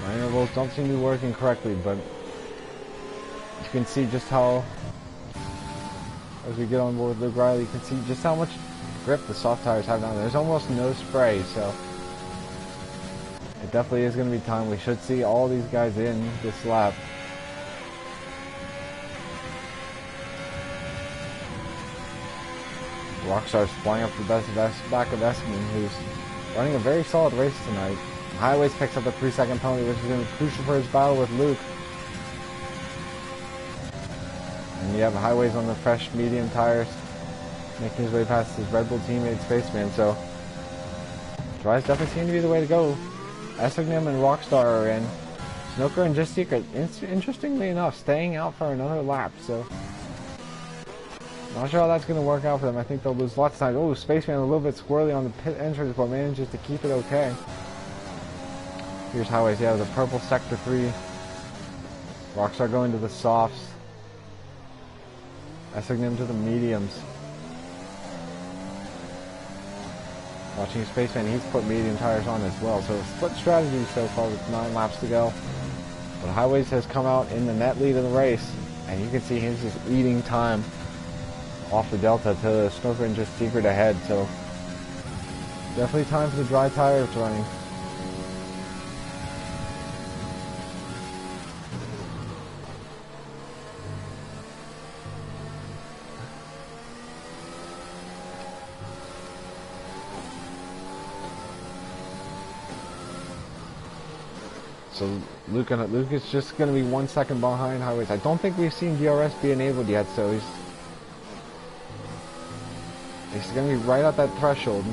My intervals don't seem to be working correctly, but you can see just how, as we get on board with Luke Riley, you can see just how much grip the soft tires have down there. There's almost no spray, so it definitely is going to be time. We should see all these guys in this lap. Rockstar's flying up the back of Eskman, who's running a very solid race tonight. Highways picks up a 3-second penalty, which is going to be crucial for his battle with Luke. And you have Highways on the fresh medium tires, making his way past his Red Bull teammate Spaceman. So dries definitely seem to be the way to go. Essignam and Rockstar are in. Snooker and Just Secret, interestingly enough, staying out for another lap. So not sure how that's going to work out for them. I think they'll lose lots of time. Oh, Spaceman a little bit squirrely on the pit entrance, but manages to keep it okay. Here's Highways. Yeah, the purple sector 3. Rockstar going to the softs. Essignam to the mediums. Watching Spaceman, he's put medium tires on as well. So split strategy so far with 9 laps to go. But Highways has come out in the net lead of the race. And you can see he's just eating time off the Delta to Snooker and Just Secret ahead. So definitely time for the dry tires running. So Luke is just going to be 1 second behind Highways. I don't think we've seen DRS be enabled yet, so he's going to be right at that threshold.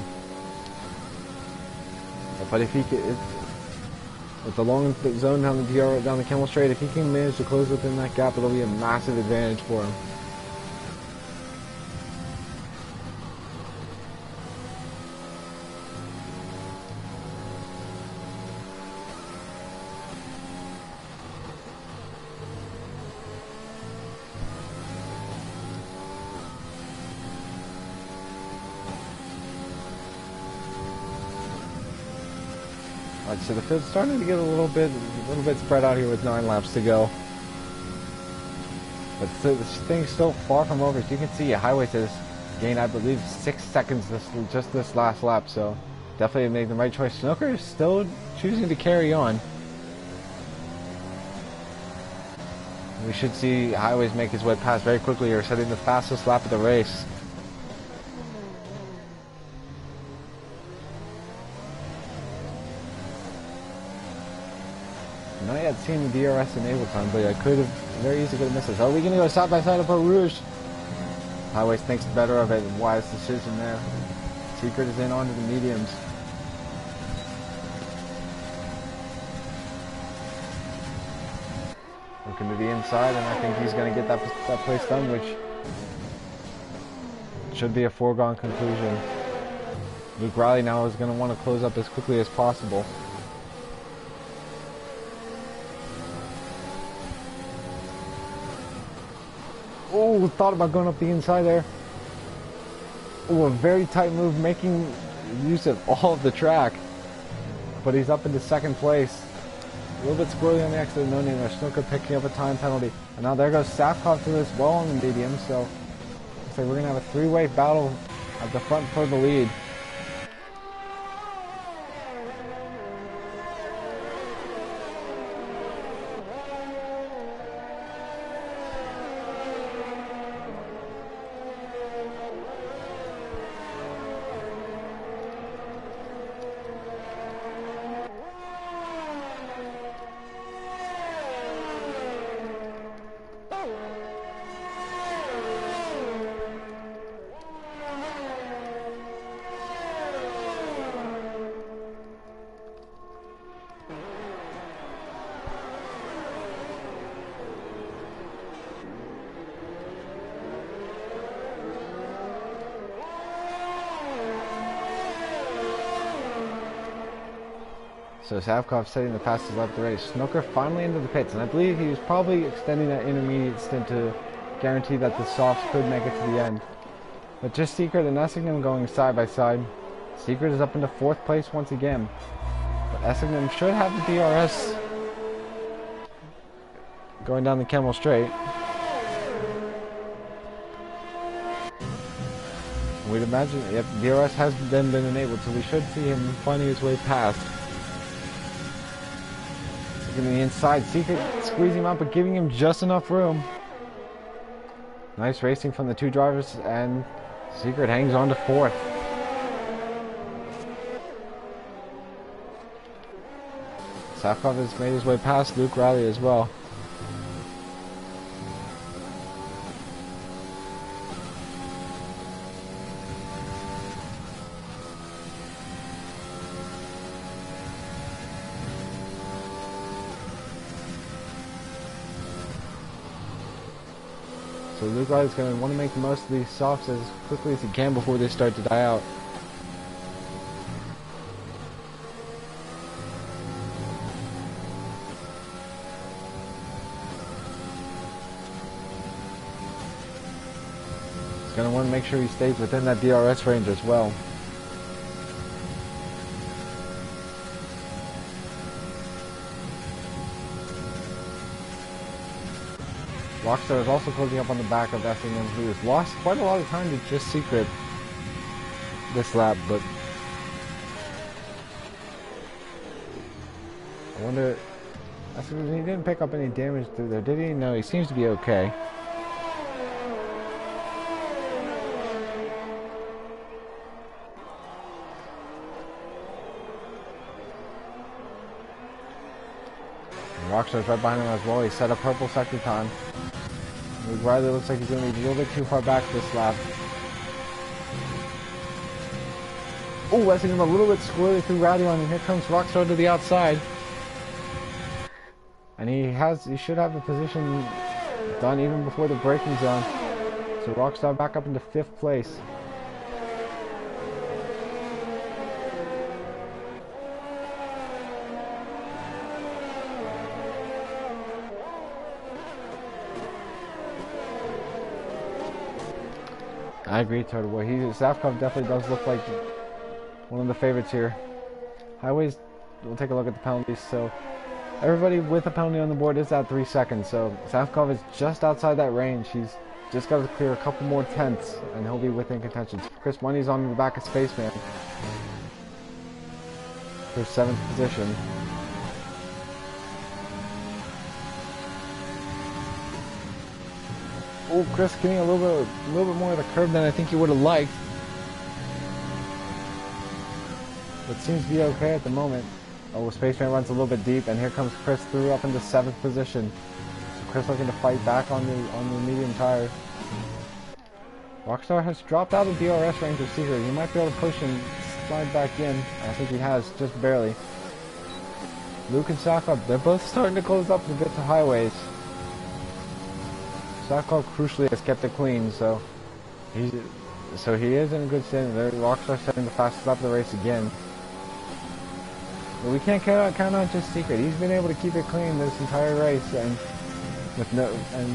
But if he could, with the long zone down the Camel Straight, if he can manage to close within that gap, it'll be a massive advantage for him. So the field's starting to get a little bit spread out here with 9 laps to go. But this thing's still far from over. As you can see, Highways has gained, I believe, 6 seconds just this last lap. So definitely made the right choice. Snooker is still choosing to carry on. We should see Highways make his way past very quickly here, setting the fastest lap of the race. Not yet seen the DRS enable time, but I could have very easily missed this. Are we going to go side by side up Eau Rouge? Highways thinks better of it. Wise decision there. Secret is in onto the mediums. Looking to the inside, and I think he's going to get that place done, which should be a foregone conclusion. Luke Riley now is going to want to close up as quickly as possible. Oh, thought about going up the inside there. Oh, a very tight move, making use of all of the track. But he's up into 2nd place. A little bit squirrely on the exit of no name there. Snooker picking up a time penalty. And now there goes Safkov through as well on the medium. So looks like we're going to have a three-way battle at the front for the lead. So Savkov setting the fastest lap of the race. Snooker finally into the pits, and I believe he was probably extending that intermediate stint to guarantee that the softs could make it to the end. But just Secret and Essington going side by side. Secret is up into 4th place once again. But Essington should have the DRS going down the Kemmel Straight. We'd imagine, yep, DRS has then been enabled, so we should see him finding his way past. Looking to the inside, Secret squeezing him out, but giving him just enough room. Nice racing from the two drivers, and Secret hangs on to 4th. Safkov has made his way past Luke Riley as well. So Luke Riley's going to want to make the most of these softs as quickly as he can before they start to die out. He's going to want to make sure he stays within that DRS range as well. Rockstar is also closing up on the back of Effingham, who has lost quite a lot of time to just Secret this lap, but I wonder, he didn't pick up any damage through there, did he? No, he seems to be okay. And Rockstar's right behind him as well. He set a purple sector time. Luke Riley looks like he's going to be a little bit too far back this lap. Oh, Essington a little bit squirrely through Radion, and here comes Rockstar to the outside. And he should have the position done even before the braking zone. So Rockstar back up into 5th place. I agree, Turtle Boy. Safkov definitely does look like one of the favorites here. Highways, we'll take a look at the penalties. So everybody with a penalty on the board is at 3 seconds. So Safkov is just outside that range. He's just got to clear a couple more tenths, and he'll be within contention. Chris Money's on the back of Spaceman for 7th position. Oh, Chris getting a little bit more of the curve than I think he would have liked. But seems to be okay at the moment. Oh, Spaceman runs a little bit deep, and here comes Chris through up into 7th position. So Chris looking to fight back on the medium tire. Rockstar has dropped out of DRS range of Secret. He might be able to push and slide back in. I think he has, just barely. Luke and Safkov, they're both starting to close up a bit to Highways. Safkov crucially has kept it clean, so he is in a good standing there. Rockstar setting the fastest lap of the race again. But we can't count on just Secret. He's been able to keep it clean this entire race, and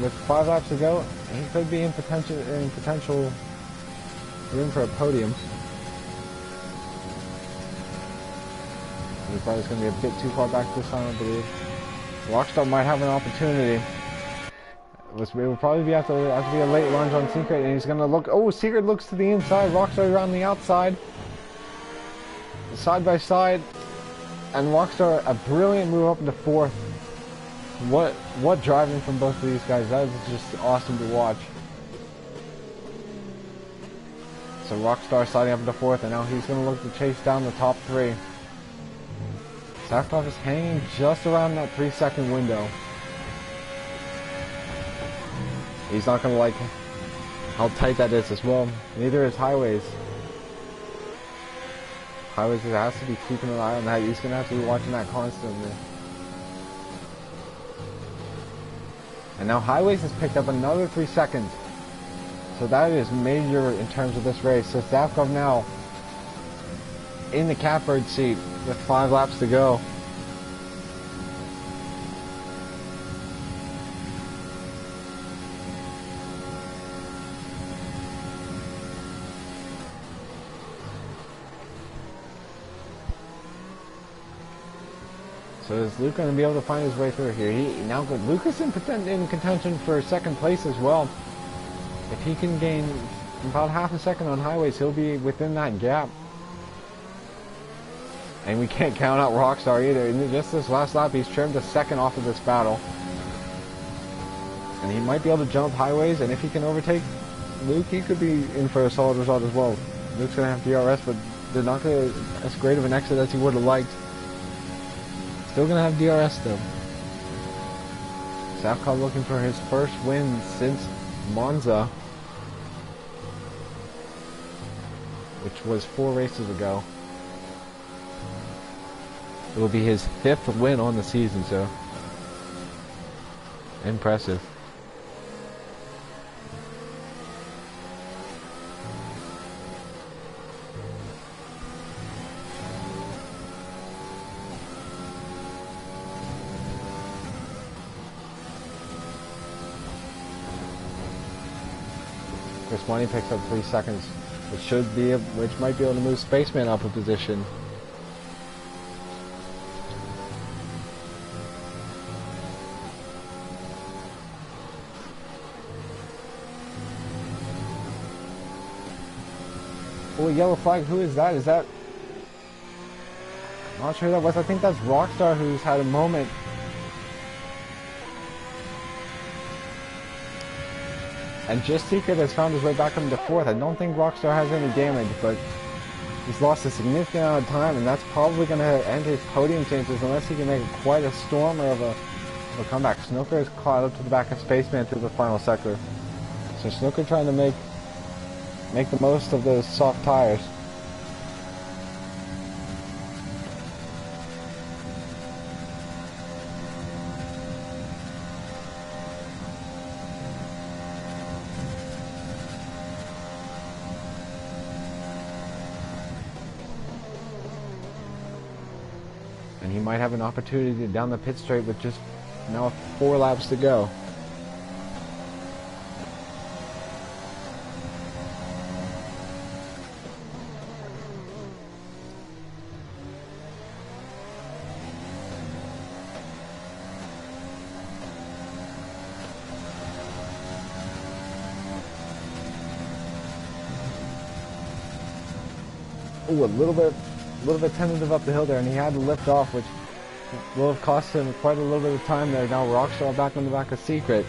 with 5 laps to go, he could be in potential room for a podium. He's probably going to be a bit too far back this time, I believe. Rockstar might have an opportunity. It would probably have to be a late lunge on Secret, and he's gonna look. Oh, Secret looks to the inside. Rockstar around the outside, side by side, and Rockstar a brilliant move up into fourth. What driving from both of these guys? That is just awesome to watch. So Rockstar sliding up into fourth, and now he's gonna look to chase down the top three. Safkov is hanging just around that 3-second window. He's not gonna like how tight that is as well. Neither is Highways. Highways has to be keeping an eye on that. He's gonna have to be watching that constantly. And now Highways has picked up another 3 seconds. So that is major in terms of this race. So Safkov now in the catbird seat with 5 laps to go. So is Luke going to be able to find his way through here? Luke is in contention for second place as well. If he can gain about half a second on Highways, he'll be within that gap. And we can't count out Rockstar either. In just this last lap, he's trimmed a second off of this battle. And he might be able to jump Highways, and if he can overtake Luke, he could be in for a solid result as well. Luke's going to have DRS, but they're not going to as great of an exit as he would have liked. Still going to have DRS though. Safkov looking for his first win since Monza, which was 4 races ago. It will be his 5th win on the season, so impressive. Chris Money picks up 3 seconds, which might be able to move Spaceman up a position. Oh, yellow flag. Who is that? Is that? I'm not sure who that was. I think that's Rockstar, who's had a moment. And Just Secret has found his way back up into 4th. I don't think Rockstar has any damage, but he's lost a significant amount of time, and that's probably going to end his podium chances unless he can make quite a stormer of a comeback. Snooker is caught up to the back of Spaceman through the final sector. So Snooker trying to make the most of those soft tires. And he might have an opportunity down the pit straight with just now 4 laps to go. Ooh, a little bit tentative up the hill there, and he had to lift off, which will have cost him quite a little bit of time there. Now Rockstar back on the back of Secret.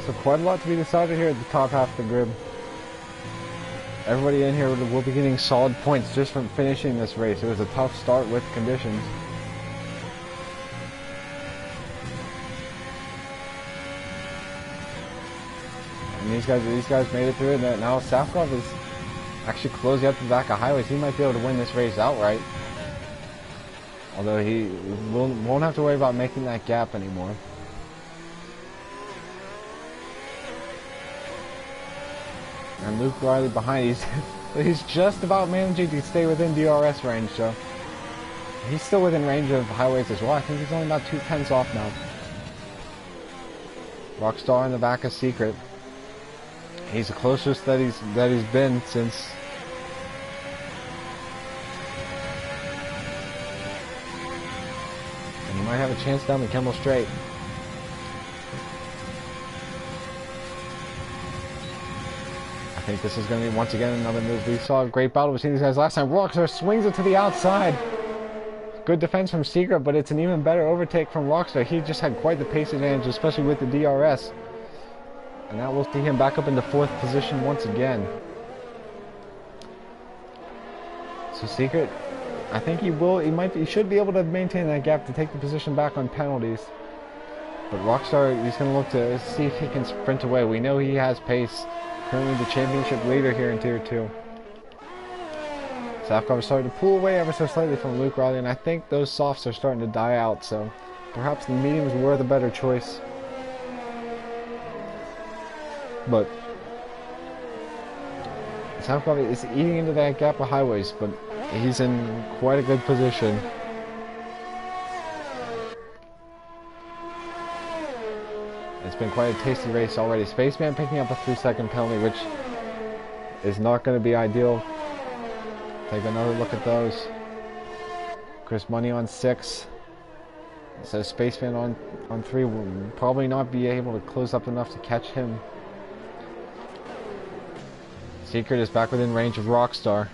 So quite a lot to be decided here at the top half of the grid. Everybody in here will be getting solid points just from finishing this race. It was a tough start with conditions. And these guys made it through it. Now Safkov is actually closing up the back of Highways. He might be able to win this race outright. Although he won't have to worry about making that gap anymore. And Luke Riley behind. He's just about managing to stay within DRS range, so He's still within range of Highways as well. I think he's only about 2/10 off now. Rockstar in the back of Secret. He's the closest that he's been since. And he might have a chance down the Kemmel Straight. I think this is going to be once again another move. We saw a great battle between these guys last time. Rockstar swings it to the outside. Good defense from Secret, but it's an even better overtake from Rockstar. He just had quite the pace advantage, especially with the DRS. And now we'll see him back up into 4th position once again. So Secret, I think he should be able to maintain that gap to take the position back on penalties. But Rockstar, he's going to look to see if he can sprint away. We know he has pace. Currently the championship leader here in Tier 2. Safkov is starting to pull away ever so slightly from Luke Riley, and I think those softs are starting to die out, so perhaps the mediums were the better choice. But Safkov is eating into that gap of Highways, but he's in quite a good position. It's been quite a tasty race already. Spaceman picking up a 3-second penalty, which is not going to be ideal. Take another look at those. Chris Money on 6. So Spaceman on 3 will probably not be able to close up enough to catch him. Secret is back within range of Rockstar.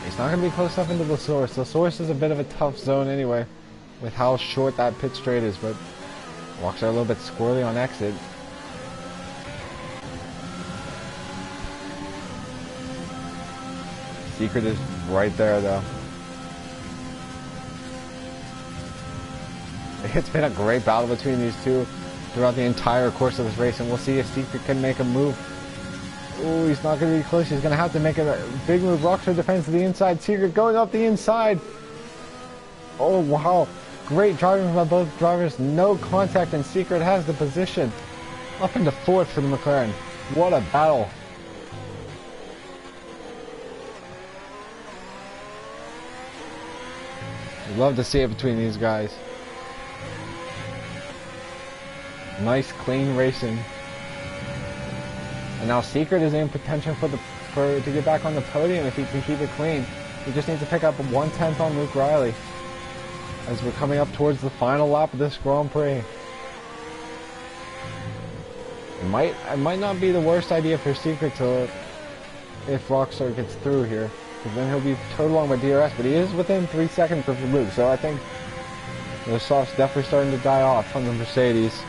He's not going to be close enough into the source. The source is a bit of a tough zone anyway, with how short that pit straight is, but Rockstar a little bit squirrely on exit. Secret is right there though. It's been a great battle between these two throughout the entire course of this race, and we'll see if Secret can make a move. Oh, he's not going to be close. He's going to have to make a big move. Rockstar defends to the inside. Secret going up the inside. Oh, wow. Great driving by both drivers. No contact, and Secret has the position. Up into 4th for the McLaren. What a battle. I'd love to see it between these guys. Nice, clean racing. And now Secret is in potential to get back on the podium if he can keep it clean. He just needs to pick up 1/10 on Luke Riley as we're coming up towards the final lap of this Grand Prix. It might not be the worst idea for Secret to, if Rockstar gets through here, because then he'll be towed along by DRS, but he is within 3 seconds of Luke, so I think those softs definitely starting to die off on the Mercedes.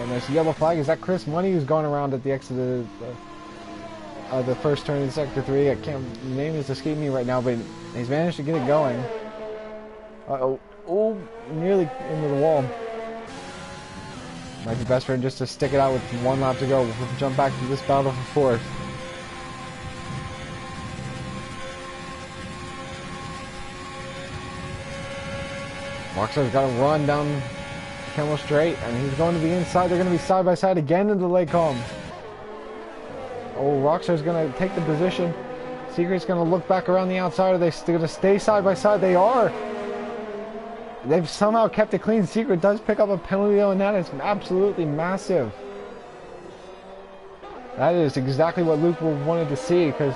And there's a yellow flag. Is that Chris Money who's going around at the exit of the first turn in Sector 3? The name is escaping me right now, but he's managed to get it going. Uh-oh. Oh, nearly into the wall. Might be best for him just to stick it out with 1 lap to go. We'll jump back to this battle for 4th. Rockstar's got to run down Kemmel Straight, and he's going to the inside. They're going to be side by side again into the Lake Holm. Oh, Rockstar's going to take the position. Secret's going to look back around the outside. Are they going to stay side by side? They are. They've somehow kept it clean. Secret does pick up a penalty though, and that is absolutely massive. That is exactly what Luke wanted to see, because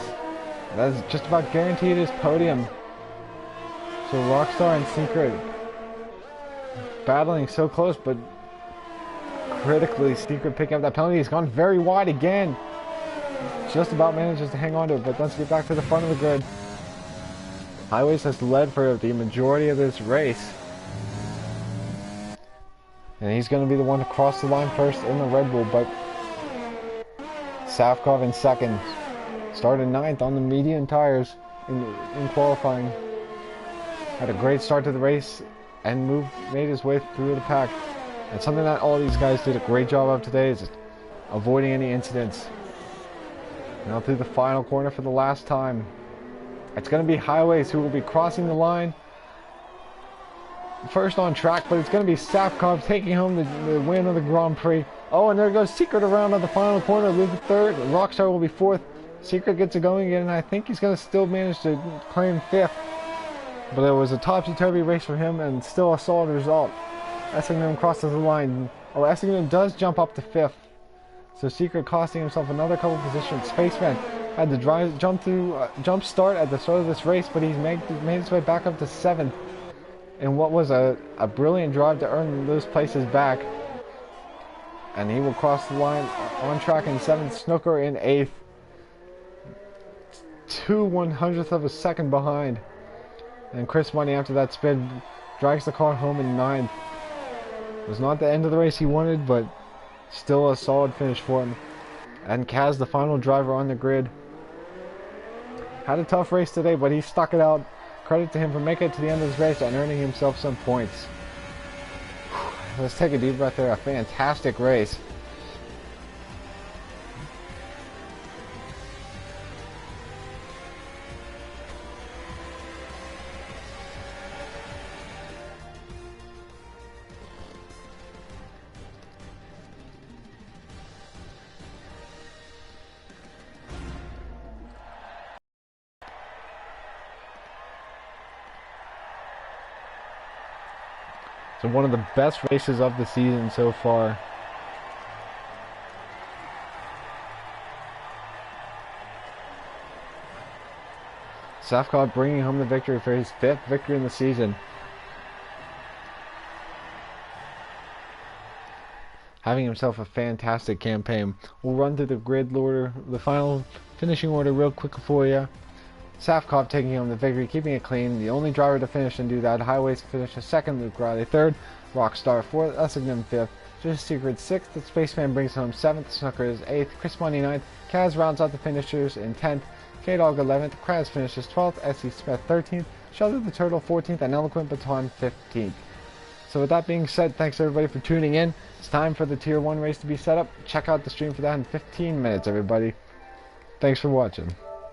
that's just about guaranteed his podium. So Rockstar and Secret battling so close, but critically Secret picking up that penalty. He's gone very wide again. Just about manages to hang on to it, but let's get back to the front of the grid. Highways has led for the majority of this race. And he's going to be the one to cross the line first in the Red Bull, but Safkov in 2nd. Started 9th on the medium tires in qualifying. Had a great start to the race and made his way through the pack. And something that all these guys did a great job of today is avoiding any incidents. Now through the final corner for the last time. It's going to be Highways who will be crossing the line. First on track, but it's going to be Safkov taking home the win of the Grand Prix. Oh, and there goes Secret around on the final corner, loses third. Rockstar will be fourth. Secret gets it going again, and I think he's going to still manage to claim fifth. But it was a topsy-turvy race for him, and still a solid result. Essendon crosses the line. Oh, Essendon does jump up to fifth. So Secret costing himself another couple positions. Spaceman had to jump start at the start of this race, but he's made his way back up to seventh. In what was a brilliant drive to earn those places back. And he will cross the line on track in seventh. Snooker in eighth. 2/100th of a second behind. And Chris Money, after that spin, drags the car home in ninth. It was not the end of the race he wanted, but still a solid finish for him. And Kaz, the final driver on the grid, had a tough race today, but he stuck it out. Credit to him for making it to the end of this race and earning himself some points. Let's take a deep breath there. A fantastic race. So one of the best races of the season so far. Safkov bringing home the victory for his fifth victory in the season. Having himself a fantastic campaign. We'll run through the grid order, the final finishing order real quick for you. Safkov taking home the victory, keeping it clean. The only driver to finish and do that. Highways finished second, Luke Riley third, Rockstar fourth, Essendon fifth, Just Secret sixth, the Spaceman brings home seventh, Snooker is eighth, Chris Money ninth, Kaz rounds out the finishers in 10th, K-Dog 11th, Kraz finishes 12th, S.C. Smith 13th, Shelter the Turtle 14th, and Eloquent Baton 15th. So with that being said, thanks everybody for tuning in. It's time for the Tier 1 race to be set up. Check out the stream for that in 15 minutes, everybody. Thanks for watching.